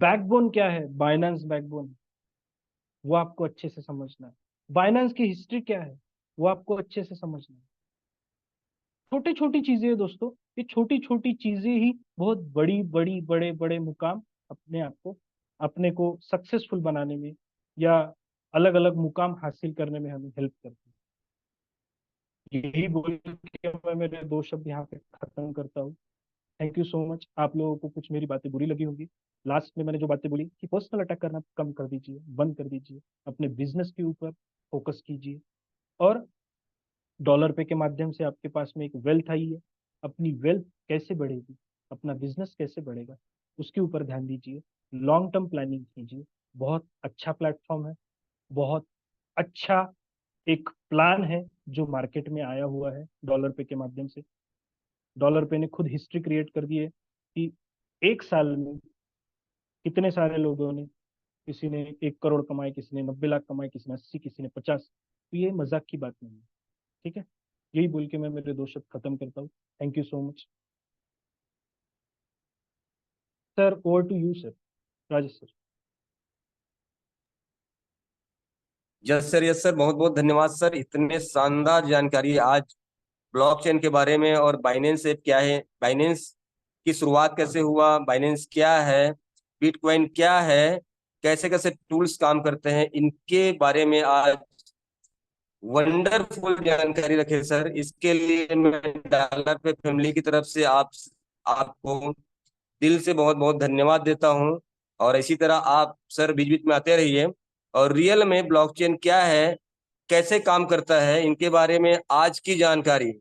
बैकबोन क्या है, बाइनेंस बैकबोन, वो आपको अच्छे से समझना है। बाइनेंस की हिस्ट्री क्या है, वो आपको अच्छे से समझना है। छोटी छोटी चीजें हैं दोस्तों, ये छोटी छोटी चीजें ही बहुत बड़ी बड़ी बड़े बड़े मुकाम अपने आप को, अपने को सक्सेसफुल बनाने में, या अलग अलग मुकाम हासिल करने में हमें हेल्प करती है। यही बोल के मैं मेरे 2 शब्द यहाँ पे खत्म करता हूँ। Thank you so much. आप लोगों को कुछ मेरी बातें बुरी लगी होंगी, लास्ट में मैंने जो बातें बोली कि पर्सनल अटैक करना कम कर दीजिए, बंद कर दीजिए, अपने बिजनेस के ऊपर फोकस कीजिए। और डॉलर पे के माध्यम से आपके पास में एक वेल्थ आई है, अपनी वेल्थ कैसे बढ़ेगी, अपना बिजनेस कैसे बढ़ेगा, उसके ऊपर ध्यान दीजिए। लॉन्ग टर्म प्लानिंग कीजिए। बहुत अच्छा प्लेटफॉर्म है, बहुत अच्छा एक प्लान है जो मार्केट में आया हुआ है डॉलर पे के माध्यम से। डॉलर पे ने खुद हिस्ट्री क्रिएट कर दी है कि एक साल में कितने सारे लोगों ने, किसी ने 1 करोड़ कमाए, किसी ने 90 लाख कमाए, किसी ने 80, किसी ने 50। तो ये मजाक की बात नहीं है, ठीक है। यही बोल के मैं मेरे 2 शब्द खत्म करता हूँ। Thank you so much sir. Over to you sir, Rajesh sir. Yes sir, बहुत बहुत धन्यवाद सर, इतने शानदार जानकारी आज ब्लॉकचेन के बारे में, और बाइनेंस ऐप क्या है, बाइनेंस की शुरुआत कैसे हुआ, बाइनेंस क्या है, बिटकॉइन क्या है, कैसे कैसे टूल्स काम करते हैं, इनके बारे में आज वंडरफुल जानकारी रखे सर। इसके लिए मैं डॉलर पे फैमिली की तरफ से आपको दिल से बहुत बहुत धन्यवाद देता हूं। और इसी तरह आप सर बीच बीच में आते रहिए, और रियल में ब्लॉकचेन क्या है, कैसे काम करता है, इनके बारे में आज की जानकारी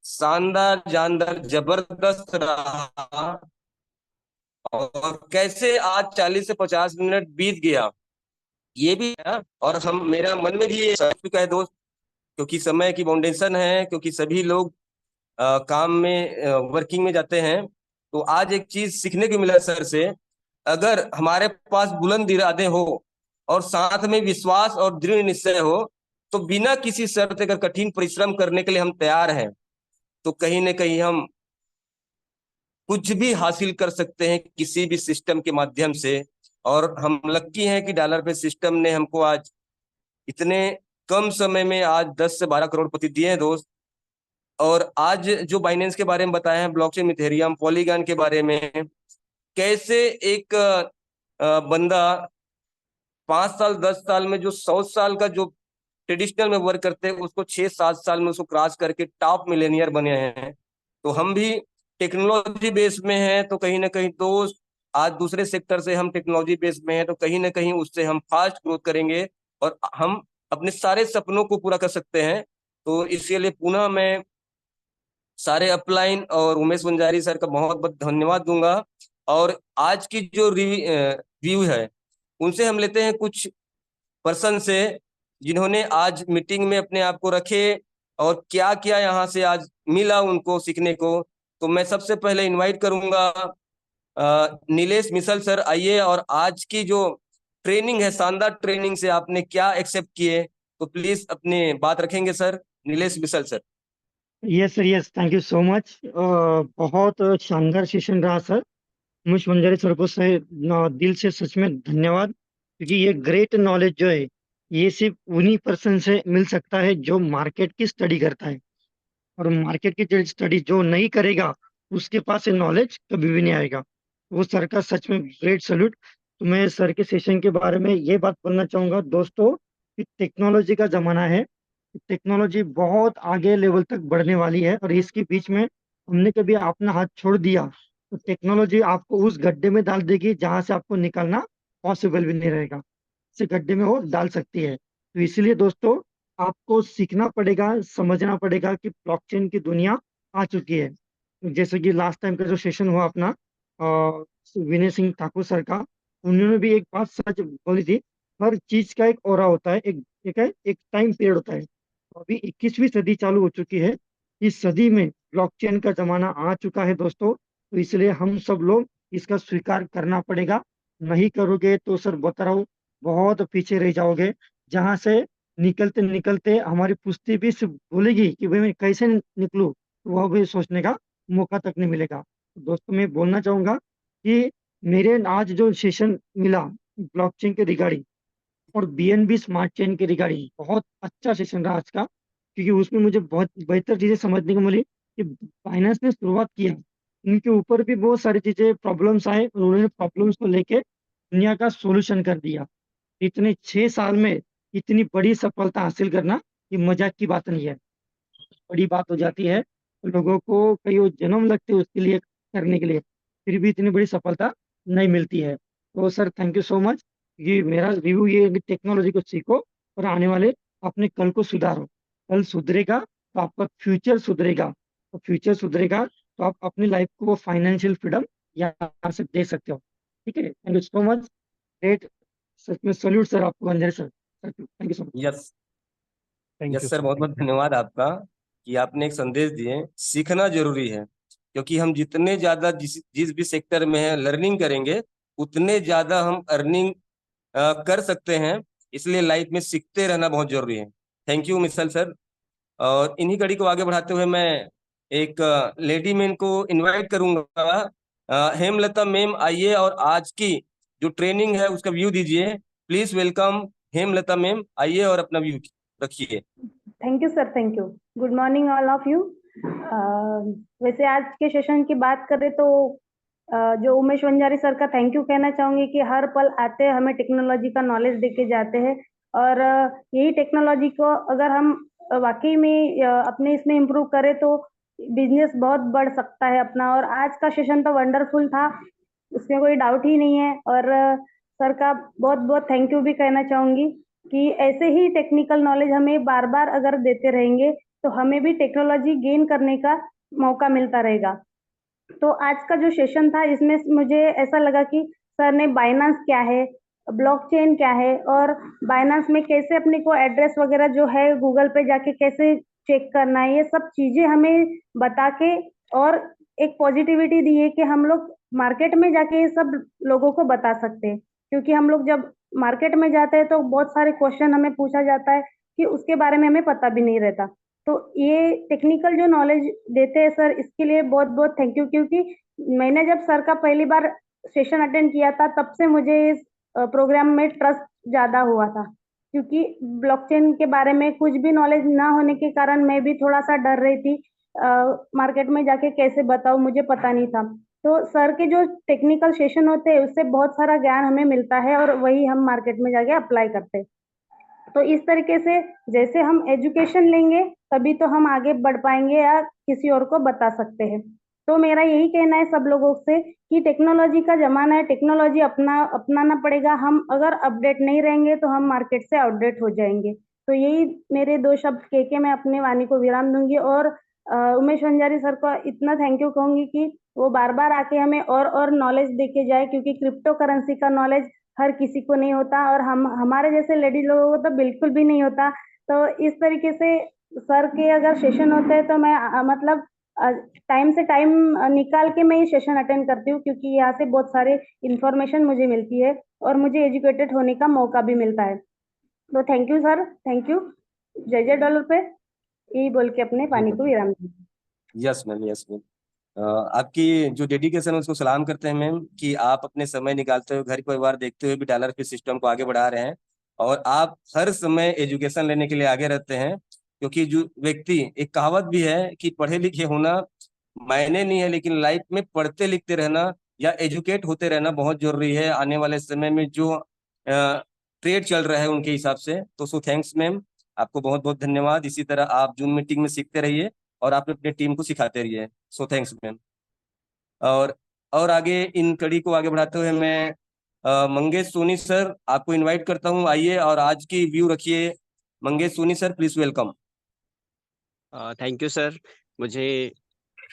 शानदार, जानदार, जबरदस्त रहा। और कैसे आज 40 से 50 मिनट बीत गया ये भी है, और हम, मेरा मन में भी ये सोच चुका है दोस्त, क्योंकि समय की बाउंडेशन है, क्योंकि सभी लोग काम में, वर्किंग में जाते हैं। तो आज एक चीज सीखने को मिला सर से, अगर हमारे पास बुलंद इरादे हो और साथ में विश्वास और दृढ़ निश्चय हो, तो बिना किसी शर्त अगर कठिन परिश्रम करने के लिए हम तैयार हैं, तो कहीं ना कहीं हम कुछ भी हासिल कर सकते हैं किसी भी सिस्टम के माध्यम से। और हम लक्की हैं कि डॉलर पे सिस्टम ने हमको आज इतने कम समय में आज 10 से 12 करोड़पति दिए हैं दोस्त। और आज जो बाइनेंस के बारे में बताया है, ब्लॉकचेन, इथेरियम, पॉलीगॉन के बारे में, कैसे एक बंदा 5 साल 10 साल में जो 100 साल का जो ट्रेडिशनल में वर्क करते हैं उसको 6 7 साल में उसको क्रॉस करके टॉप मिलेनियर बने हैं। तो हम भी टेक्नोलॉजी बेस में हैं, तो कहीं ना कहीं तो आज दूसरे सेक्टर से हम टेक्नोलॉजी बेस में हैं, तो कहीं ना कहीं उससे हम फास्ट ग्रोथ करेंगे और हम अपने सारे सपनों को पूरा कर सकते हैं। तो इसके लिए पुनः मैं सारे अपलाइन और उमेश वंजारी सर का बहुत बहुत धन्यवाद दूंगा। और आज की जो रिव्यू है उनसे हम लेते हैं कुछ पर्सन से जिन्होंने आज मीटिंग में अपने आप को रखे और क्या क्या यहाँ से आज मिला उनको सीखने को। तो मैं सबसे पहले इनवाइट करूंगा नीलेश मिसल सर, आइए। और आज की जो ट्रेनिंग है, शानदार ट्रेनिंग से आपने क्या एक्सेप्ट किए, तो प्लीज अपनी बात रखेंगे sir, Nilesh Misal sir. Yes sir, yes, thank you so much. बहुत शानदार सेशन रहा सर। उमेश मंजरी सर को से दिल से सच में धन्यवाद, क्योंकि ये ग्रेट नॉलेज जो है ये सिर्फ उन्हीं पर्सन से मिल सकता है जो मार्केट की स्टडी करता है। और मार्केट की जो स्टडी जो नहीं करेगा उसके पास ये नॉलेज कभी भी नहीं आएगा। वो सर का सच में ग्रेट सल्यूट। तो मैं सर के सेशन के बारे में ये बात बोलना चाहूंगा दोस्तों कि टेक्नोलॉजी का जमाना है। टेक्नोलॉजी बहुत आगे लेवल तक बढ़ने वाली है और इसके बीच में हमने कभी अपना हाथ छोड़ दिया तो टेक्नोलॉजी आपको उस गड्ढे में डाल देगी जहां से आपको निकलना पॉसिबल भी नहीं रहेगा। इस गड्ढे में वो डाल सकती है। तो इसलिए दोस्तों आपको सीखना पड़ेगा, समझना पड़ेगा कि ब्लॉकचेन की दुनिया आ चुकी है। जैसे कि लास्ट टाइम का जो सेशन हुआ अपना विनय सिंह ठाकुर सर का, उन्होंने भी एक बात सच बोली थी। हर चीज का एक ओरा होता है, एक टाइम पीरियड होता है। अभी 21वीं सदी चालू हो चुकी है। इस सदी में ब्लॉकचेन का जमाना आ चुका है दोस्तों। तो इसलिए हम सब लोग इसका स्वीकार करना पड़ेगा। नहीं करोगे तो सर बता रहा हूँ बहुत पीछे रह जाओगे। जहां से निकलते निकलते हमारी पुश्ती भी सिर्फ भूलेगी कि भाई मैं कैसे निकलूं, तो वह भी सोचने का मौका तक नहीं मिलेगा। तो दोस्तों मैं बोलना चाहूंगा कि मेरे आज जो सेशन मिला ब्लॉकचेन के रिगार्डिंग और बीएनबी स्मार्ट चेन के रिगार्डिंग, बहुत अच्छा सेशन रहा आज का, क्योंकि उसमें मुझे बहुत बेहतर चीजें समझने को मिली कि फाइनेंस ने शुरुआत किया, उनके ऊपर भी बहुत सारी चीजें प्रॉब्लम्स आए और उन्होंने प्रॉब्लम्स को लेके दुनिया का सोल्यूशन कर दिया। इतने 6 साल में इतनी बड़ी सफलता हासिल करना ये मजाक की बात नहीं है, बड़ी बात हो जाती है। लोगों को कई वो जन्म लगते हैं उसके लिए करने के लिए, फिर भी इतनी बड़ी सफलता नहीं मिलती है। तो sir thank you so much. ये मेरा रिव्यू ये है कि टेक्नोलॉजी को सीखो और आने वाले अपने कल को सुधारो। कल सुधरेगा तो आपका फ्यूचर सुधरेगा, तो फ्यूचर सुधरेगा तो आप अपनी लाइफ को वो फाइनेंशियल फ्रीडम यहाँ से दे सकते हो। ठीक है, thank you so much. Great. सच में सल्यूट सर आपको, Anjali sir, thank you so much. Yes, thank you yes sir, sir, बहुत थैंक बहुत धन्यवाद आपका कि आपने एक संदेश दिए। सीखना जरूरी है, क्योंकि हम जितने ज्यादा जिस जिस भी सेक्टर में है लर्निंग करेंगे उतने ज्यादा हम अर्निंग कर सकते हैं। इसलिए लाइफ में सीखते रहना बहुत जरूरी है। Thank you Misal sir. और इन्हीं कड़ी को आगे बढ़ाते हुए मैं एक लेडी मैन को इनवाइट करूंगा। हेमलता मैम, आइए और आज की जो ट्रेनिंग है उसका व्यू दीजिए। प्लीज वेलकम हेमलता मैम, आइए और अपना व्यू रखिए। Thank you sir, thank you. Good morning all of you. वैसे आज के सेशन की बात करें तो जो उमेश वंजारी सर का थैंक यू कहना चाहूंगी कि हर पल आते हमें टेक्नोलॉजी का नॉलेज देके जाते हैं। और यही टेक्नोलॉजी को अगर हम वाकई में अपने इसमें इम्प्रूव करें तो बिजनेस बहुत बढ़ सकता है अपना। और आज का सेशन तो वंडरफुल था, उसमें कोई डाउट ही नहीं है। और सर का बहुत बहुत थैंक यू भी कहना चाहूंगी कि ऐसे ही टेक्निकल नॉलेज हमें बार बार अगर देते रहेंगे तो हमें भी टेक्नोलॉजी गेन करने का मौका मिलता रहेगा। तो आज का जो सेशन था इसमें मुझे ऐसा लगा कि सर ने बाइनेंस क्या है, ब्लॉकचेन क्या है, और बाइनेंस में कैसे अपने को एड्रेस वगैरह जो है गूगल पे जाके कैसे चेक करना है, ये सब चीजें हमें बता के और एक पॉजिटिविटी दी है कि हम लोग मार्केट में जाके ये सब लोगों को बता सकते हैं। क्योंकि हम लोग जब मार्केट में जाते हैं तो बहुत सारे क्वेश्चन हमें पूछा जाता है कि उसके बारे में हमें पता भी नहीं रहता। तो ये टेक्निकल जो नॉलेज देते हैं सर, इसके लिए बहुत बहुत थैंक यू। क्योंकि मैंने जब सर का पहली बार सेशन अटेंड किया था तब से मुझे प्रोग्राम में ट्रस्ट ज्यादा हुआ था, क्योंकि ब्लॉकचेन के बारे में कुछ भी नॉलेज ना होने के कारण मैं भी थोड़ा सा डर रही थी। मार्केट में जाके कैसे बताऊं, मुझे पता नहीं था। तो सर के जो टेक्निकल सेशन होते हैं उससे बहुत सारा ज्ञान हमें मिलता है और वही हम मार्केट में जाके अप्लाई करते हैं। तो इस तरीके से जैसे हम एजुकेशन लेंगे तभी तो हम आगे बढ़ पाएंगे या किसी और को बता सकते हैं। तो मेरा यही कहना है सब लोगों से कि टेक्नोलॉजी का जमाना है, टेक्नोलॉजी अपनाना पड़ेगा। हम अगर अपडेट नहीं रहेंगे तो हम मार्केट से आउटडेट हो जाएंगे। तो यही मेरे दो शब्द कह के मैं अपनी वाणी को विराम दूंगी और उमेश वंजारी सर को इतना थैंक यू कहूंगी कि वो बार बार आके हमें और नॉलेज देके जाए, क्योंकि क्रिप्टो करेंसी का नॉलेज हर किसी को नहीं होता और हम हमारे जैसे लेडीज लोगों को तो बिल्कुल भी नहीं होता। तो इस तरीके से सर के अगर सेशन होते हैं तो मैं मतलब टाइम से टाइम निकाल के मैं ये सेशन अटेंड करती हूँ, क्योंकि यहाँ से बहुत सारे इंफॉर्मेशन मुझे मिलती है और मुझे एजुकेटेड होने का मौका भी मिलता है। तो thank you sir, thank you. जय जय डॉलर पे यही बोल के अपने पानी को विराम दूंगी। Yes ma'am, yes ma'am. आपकी जो डेडिकेशन है उसको सलाम करते हैं मैम, कि आप अपने समय निकालते हुए घर परिवार देखते हुए भी डॉलर पे सिस्टम को आगे बढ़ा रहे हैं और आप हर समय एजुकेशन लेने के लिए आगे रहते हैं। क्योंकि जो व्यक्ति, एक कहावत भी है कि पढ़े लिखे होना मायने नहीं है, लेकिन लाइफ में पढ़ते लिखते रहना या एजुकेट होते रहना बहुत जरूरी है आने वाले समय में जो ट्रेड चल रहा है उनके हिसाब से। तो सो थैंक्स मैम, आपको बहुत बहुत धन्यवाद। इसी तरह आप जूम मीटिंग में सीखते रहिए और आप अपने टीम को सिखाते रहिए। So thanks ma'am. और और आगे इन कड़ी को आगे बढ़ाते हुए मैं मंगेश सोनी सर आपको इनवाइट करता हूं, आइए और आज की व्यू रखिए। Mangesh Soni sir, please welcome. Thank you sir, मुझे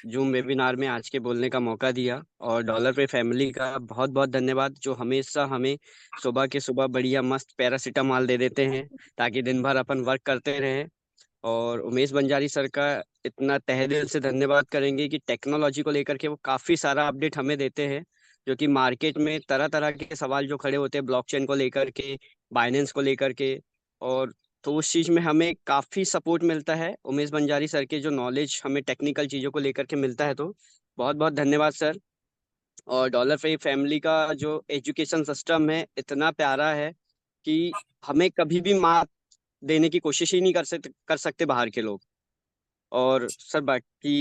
जूम वेबिनार में आज के बोलने का मौका दिया। और डॉलर पे फैमिली का बहुत बहुत धन्यवाद, जो हमेशा हमें सुबह के सुबह बढ़िया मस्त पैरासीटामॉल दे देते हैं ताकि दिन भर अपन वर्क करते रहें। और उमेश बंजारी सर का इतना तहे दिल से धन्यवाद करेंगे कि टेक्नोलॉजी को लेकर के वो काफ़ी सारा अपडेट हमें देते हैं, जो कि मार्केट में तरह तरह के सवाल जो खड़े होते हैं ब्लॉकचेन को लेकर के, बाइनेंस को लेकर के। और तो उस चीज़ में हमें काफ़ी सपोर्ट मिलता है उमेश बंजारी सर के जो नॉलेज हमें टेक्निकल चीज़ों को लेकर के मिलता है। तो बहुत बहुत धन्यवाद सर। और डॉलर पे फैमिली का जो एजुकेशन सिस्टम है इतना प्यारा है कि हमें कभी भी मात देने की कोशिश ही नहीं कर सकते बाहर के लोग। और सर बाकी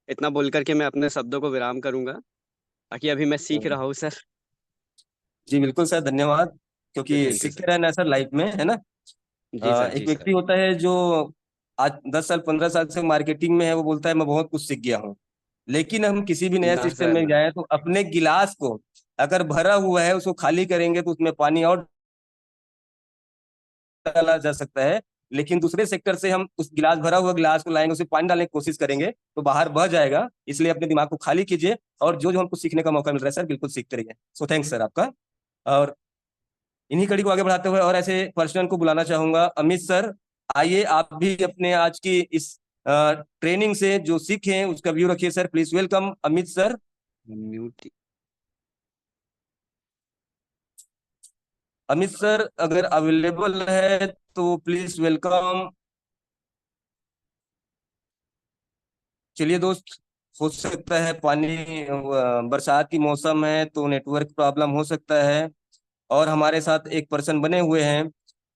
इतना बोल करके मैं अपने शब्दों को विराम करूंगा, बाकी अभी मैं सीख रहा हूँ सर। जी बिल्कुल सर, धन्यवाद। क्योंकि थैंक यू सीखते सर। रहना है सर लाइफ में, है ना। जी सर, एक जी सर। व्यक्ति होता है जो आज 10 साल 15 साल से मार्केटिंग में है, वो बोलता है मैं बहुत कुछ सीख गया हूँ। लेकिन हम किसी भी नया ना सिस्टम सर में ना। जाए तो अपने गिलास को अगर भरा हुआ है उसको खाली करेंगे तो उसमें पानी और डाला जा सकता है। लेकिन दूसरे सेक्टर से हम उस गिलास, भरा हुआ गिलास को लाएंगे, उसमें पानी डालने की कोशिश करेंगे तो बाहर बह जाएगा। इसलिए अपने दिमाग को खाली कीजिए और जो जो हमको सीखने का मौका मिल रहा है सर, बिल्कुल सीखते रहिए। सो थैंक्स सर आपका। और इन्हीं कड़ी को आगे बढ़ाते हुए और ऐसे पर्सन को बुलाना चाहूंगा, अमित सर। आइए आप भी अपने आज की इस ट्रेनिंग से जो सीखे उसका व्यू रखिए sir. Please welcome Amit sir. Mute. Amit sir अगर अवेलेबल है तो प्लीज वेलकम। चलिए दोस्त, हो सकता है पानी, बरसात की मौसम है तो नेटवर्क प्रॉब्लम हो सकता है। और हमारे साथ एक पर्सन बने हुए हैं,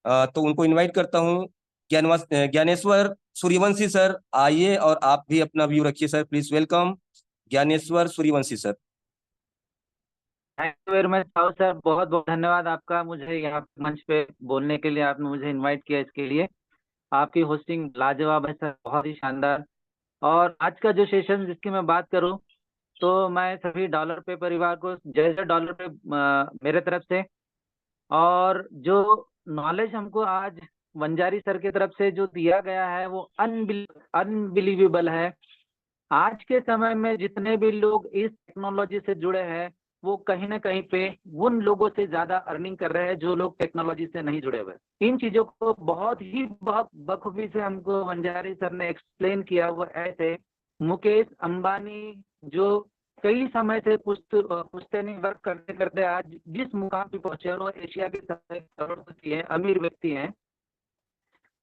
तो उनको इनवाइट करता हूँ। ज्ञानेश्वर सूर्यवंशी सर, आइए और आप भी अपना व्यू रखिए sir. Please welcome Dnyaneshwar Suryavanshi sir. Thank you very much Sahu sir, बहुत बहुत धन्यवाद आपका मुझे यहाँ मंच पे बोलने के लिए। आपने मुझे इनवाइट किया इसके लिए। आपकी होस्टिंग लाजवाब है सर, बहुत ही शानदार। और आज का जो सेशन जिसकी मैं बात करूँ तो मैं सभी डॉलर पे परिवार को जय जय डॉलर पे मेरे तरफ से। और जो नॉलेज हमको आज वंजारी सर की तरफ से जो दिया गया है वो अनबिलीवेबल है। आज के समय में जितने भी लोग इस टेक्नोलॉजी से जुड़े हैं वो कहीं ना कहीं पे उन लोगों से ज्यादा अर्निंग कर रहे हैं जो लोग टेक्नोलॉजी से नहीं जुड़े हुए। इन चीजों को बहुत बखूबी से हमको वंजारी सर ने एक्सप्लेन किया। वो ऐसे मुकेश अंबानी जो कई समय से पुश्तैनी वर्क करते करते आज जिस मुकाम पे पहुंचे और वो एशिया के सबसे करोड़पति हैं, अमीर व्यक्ति हैं,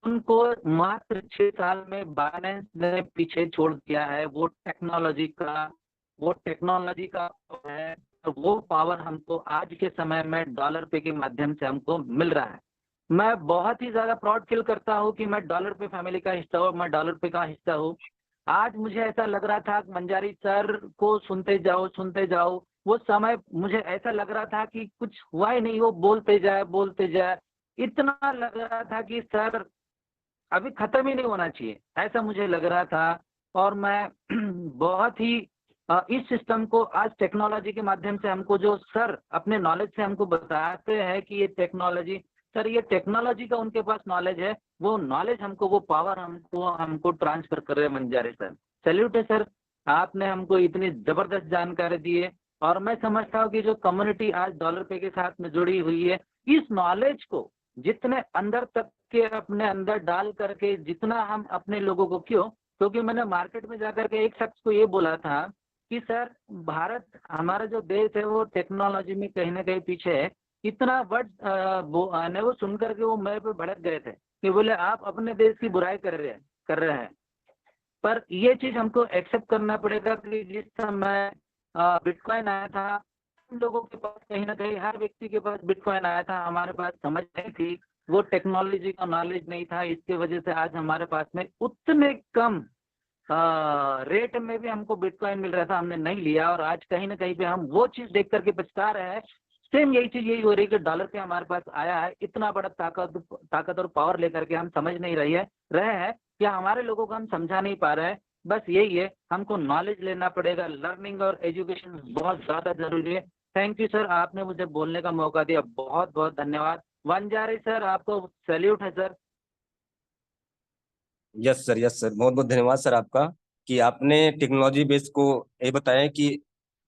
उनको मात्र 6 साल में बाइनेंस ने पीछे छोड़ दिया है। वो टेक्नोलॉजी का है। और वो पावर हमको आज के समय में डॉलर पे के माध्यम से हमको मिल रहा है। मैं बहुत ही ज्यादा प्राउड फील करता हूँ कि मैं डॉलर पे फैमिली का हिस्सा हूँ, मैं डॉलर पे का हिस्सा हूँ। आज मुझे ऐसा लग रहा था मंजारी सर को सुनते जाओ, वो समय मुझे ऐसा लग रहा था कि कुछ हुआ ही नहीं, वो बोलते जाए, इतना लग रहा था कि सर अभी खत्म ही नहीं होना चाहिए, ऐसा मुझे लग रहा था। और मैं बहुत ही इस सिस्टम को आज टेक्नोलॉजी के माध्यम से हमको जो सर अपने नॉलेज से हमको बताते हैं कि ये टेक्नोलॉजी, सर ये टेक्नोलॉजी का उनके पास नॉलेज है, वो नॉलेज हमको, वो पावर हमको ट्रांसफर कर रहे हैं मंजारे सर। सैल्यूट है सर, आपने हमको इतनी जबरदस्त जानकारी दी है। और मैं समझता हूँ कि जो कम्युनिटी आज डॉलर पे के साथ में जुड़ी हुई है, इस नॉलेज को जितने अंदर तक के अपने अंदर डाल करके जितना हम अपने लोगों को, क्योंकि मैंने मार्केट में जाकर के एक शख्स को ये बोला था कि सर भारत, हमारा जो देश है वो टेक्नोलॉजी में कहीं ना कहीं पीछे है। इतना वर्ड वो सुन करके वो मेरे पे भड़क गए थे कि बोले आप अपने देश की बुराई कर रहे हैं। पर ये चीज हमको एक्सेप्ट करना पड़ेगा कि जिस समय बिटकॉइन आया था, हम लोगों के पास कहीं ना कहीं, हर व्यक्ति के पास बिटकॉइन आया था, हमारे पास समझ नहीं थी, वो टेक्नोलॉजी का नॉलेज नहीं था। इसकी वजह से आज हमारे पास में उतने कम रेट में भी हमको बिटकॉइन मिल रहा था, हमने नहीं लिया। और आज कहीं ना कहीं पे हम वो चीज देख करके पछता रहे हैं। सेम यही चीज यही हो रही है कि डॉलर पे हमारे पास आया है इतना बड़ा ताकत और पावर लेकर के, हम समझ नहीं रहे हैं या हमारे लोगों को हम समझा नहीं पा रहे हैं। बस यही है, हमको नॉलेज लेना पड़ेगा, लर्निंग और एजुकेशन बहुत ज्यादा जरूरी है। थैंक यू सर, आपने मुझे बोलने का मौका दिया, बहुत बहुत धन्यवाद। वंजारी सर, आपको सैल्यूट है सर। यस सर, बहुत बहुत धन्यवाद सर आपका कि आपने टेक्नोलॉजी बेस को ये बताया कि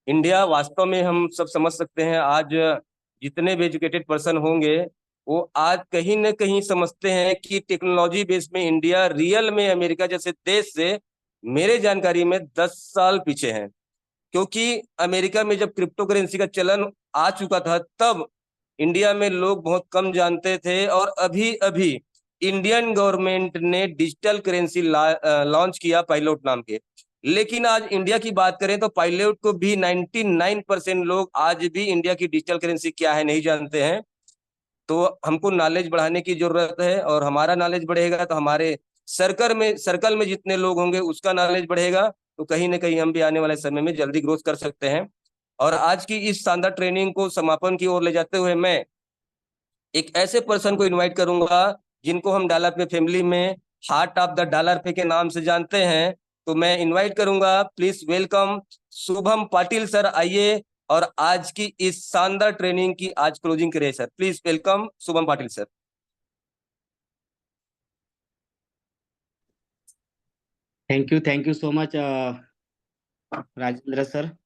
इंडिया वास्तव में, हम सब समझ सकते हैं आज जितने भी एजुकेटेड पर्सन होंगे वो आज कहीं न कहीं समझते हैं कि टेक्नोलॉजी बेस में इंडिया रियल में अमेरिका जैसे देश से मेरे जानकारी में 10 साल पीछे है। क्योंकि अमेरिका में जब क्रिप्टो करेंसी का चलन आ चुका था तब इंडिया में लोग बहुत कम जानते थे, और अभी अभी इंडियन गवर्नमेंट ने डिजिटल करेंसी लॉन्च किया पाइलोट नाम के। लेकिन आज इंडिया की बात करें तो पाइलोट को भी 99% लोग आज भी इंडिया की डिजिटल करेंसी क्या है नहीं जानते हैं। तो हमको नॉलेज बढ़ाने की जरूरत है, और हमारा नॉलेज बढ़ेगा तो हमारे सर्कल में जितने लोग होंगे उसका नॉलेज बढ़ेगा, तो कहीं ना कहीं हम भी आने वाले समय में जल्दी ग्रोथ कर सकते हैं। और आज की इस शानदार ट्रेनिंग को समापन की ओर ले जाते हुए मैं एक ऐसे पर्सन को इनवाइट करूंगा जिनको हम डॉलर पे फैमिली में हार्ट ऑफ द डॉलर पे के नाम से जानते हैं। तो मैं इनवाइट करूंगा, please welcome Shubham Patil sir, आइए और आज की इस शानदार ट्रेनिंग की आज क्लोजिंग करिए sir. Please welcome Shubham Patil sir. Thank you so much Rajendra sir.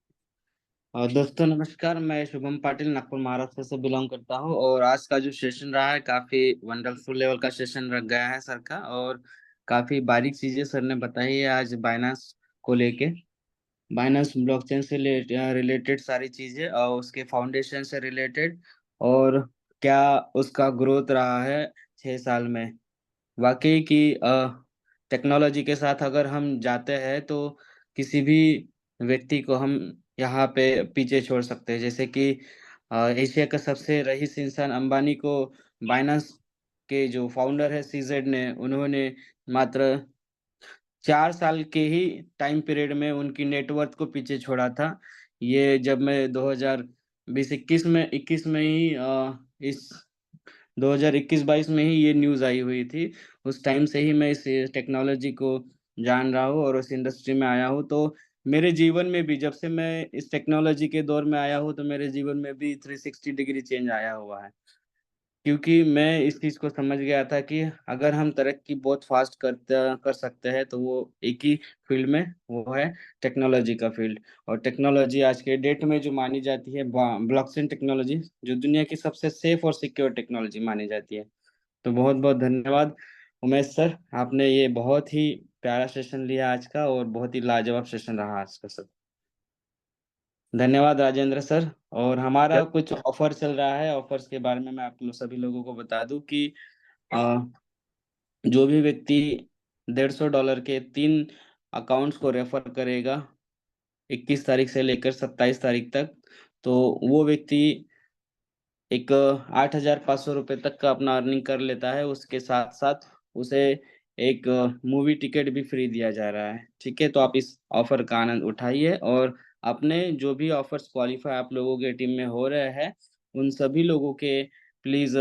दोस्तों नमस्कार, मैं शुभम पाटिल नागपुर महाराष्ट्र से बिलोंग करता हूँ। और आज का जो सेशन रहा है काफी वंडरफुल लेवल का सेशन रख गया है सर का, और काफी बारीक चीजें सर ने बताई है आज बाइनेंस को लेके। बाइनेंस ब्लॉकचेन से रिलेटेड सारी चीजें और उसके फाउंडेशन से रिलेटेड, और क्या उसका ग्रोथ रहा है 6 साल में। वाकई की टेक्नोलॉजी के साथ अगर हम जाते हैं तो किसी भी व्यक्ति को हम यहाँ पे पीछे छोड़ सकते हैं। जैसे कि एशिया का सबसे रईस इंसान अंबानी को बाइनेंस के जो फाउंडर है सीजेड ने, उन्होंने मात्र 4 साल के ही टाइम पीरियड में उनकी नेटवर्थ को पीछे छोड़ा था। ये जब मैं 2021 में ही इस 2021-22 में ही ये न्यूज़ आई हुई थी। उस टाइम से ही मैं इस टेक्नोलॉजी को जान रहा हूँ और उस इंडस्ट्री में आया हूँ। तो मेरे जीवन में भी जब से मैं इस टेक्नोलॉजी के दौर में आया हूँ तो मेरे जीवन में भी 360 डिग्री चेंज आया हुआ है। क्योंकि मैं इस चीज़ को समझ गया था कि अगर हम तरक्की बहुत फास्ट कर सकते हैं तो वो एक ही फील्ड में, वो है टेक्नोलॉजी का फील्ड। और टेक्नोलॉजी आज के डेट में जो मानी जाती है ब्लॉकचेन टेक्नोलॉजी, जो दुनिया की सबसे सेफ और सिक्योर टेक्नोलॉजी मानी जाती है। तो बहुत बहुत धन्यवाद उमेश सर, आपने ये बहुत ही प्यारा सेशन लिया आज का, और बहुत ही लाजवाब सेशन रहा आज का सर। धन्यवाद राजेंद्र सर। और हमारा कुछ ऑफर चल रहा है, ऑफर्स के बारे में मैं आप सभी लोगों को बता दूं कि जो भी व्यक्ति $150 के 3 अकाउंट्स को रेफर करेगा 21 तारीख से लेकर 27 तारीख तक, तो वो व्यक्ति एक 8,500 रुपये तक का अपना अर्निंग कर लेता है। उसके साथ साथ उसे एक मूवी टिकट भी फ्री दिया जा रहा है। ठीक है, तो आप इस ऑफर का आनंद उठाइए और अपने जो भी ऑफर्स क्वालिफाई आप लोगों के टीम में हो रहे हैं उन सभी लोगों के प्लीज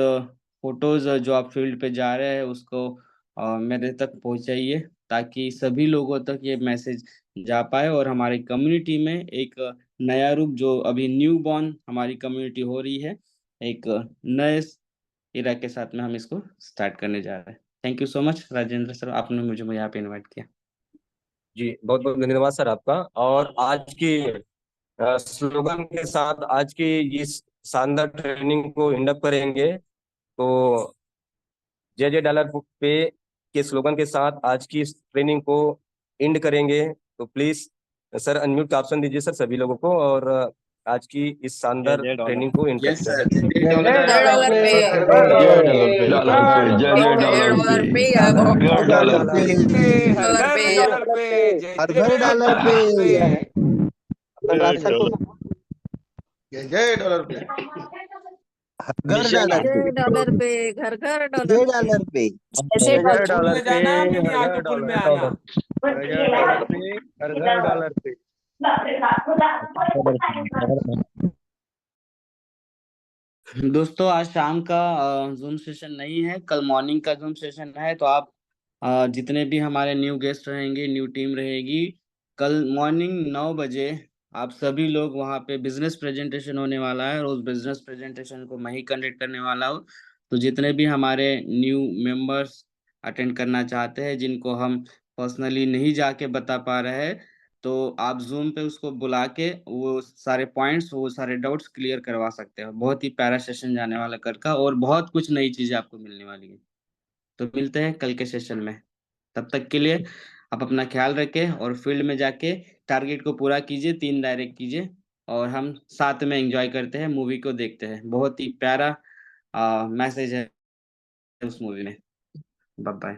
फोटोज जो आप फील्ड पे जा रहे हैं उसको मेरे तक पहुंचाइए, ताकि सभी लोगों तक ये मैसेज जा पाए और हमारी कम्युनिटी में एक नया रूप, जो अभी न्यू बॉर्न हमारी कम्युनिटी हो रही है, एक नए इरा के साथ में हम इसको स्टार्ट करने जा रहे हैं। Thank you so much Rajendra sir, आपने मुझे यहाँ पे इनवाइट किया। जी बहुत बहुत धन्यवाद सर आपका। और आज के स्लोगन के साथ आज की इस शानदार ट्रेनिंग को इंडअप करेंगे। तो जय जय डॉलर पे के स्लोगन के साथ आज की इस ट्रेनिंग को एंड करेंगे। तो प्लीज सर अनम्यूट का ऑप्शन दीजिए सर सभी लोगों को, और आज की इस शानदार ट्रेनिंग को एंड यस करते सर, हैं। $1 पे $1 पे हर घर डॉलर पे जय $1 पे घर डॉलर पे $1 पे घर घर जय $1 पे ऐसे $1 पे $1 पे दोस्तों आज शाम का जूम सेशन नहीं है, कल मॉर्निंग का जूम सेशन है। तो आप जितने भी हमारे न्यू गेस्ट रहेंगे, न्यू टीम रहेगी, कल मॉर्निंग 9 बजे आप सभी लोग वहाँ पे बिजनेस प्रेजेंटेशन होने वाला है और उस बिजनेस प्रेजेंटेशन को मैं ही कंडक्ट करने वाला हूँ। तो जितने भी हमारे न्यू मेंबर्स अटेंड करना चाहते हैं, जिनको हम पर्सनली नहीं जाके बता पा रहे हैं, तो आप जूम पे उसको बुला के वो सारे पॉइंट्स, वो सारे डाउट्स क्लियर करवा सकते हो। बहुत ही प्यारा सेशन जाने वाला कल का, और बहुत कुछ नई चीजें आपको मिलने वाली है। तो मिलते हैं कल के सेशन में, तब तक के लिए आप अपना ख्याल रखें और फील्ड में जाके टारगेट को पूरा कीजिए, 3 डायरेक्ट कीजिए, और हम साथ में एंजॉय करते हैं, मूवी को देखते हैं। बहुत ही प्यारा मैसेज है उस मूवी में। Bye bye.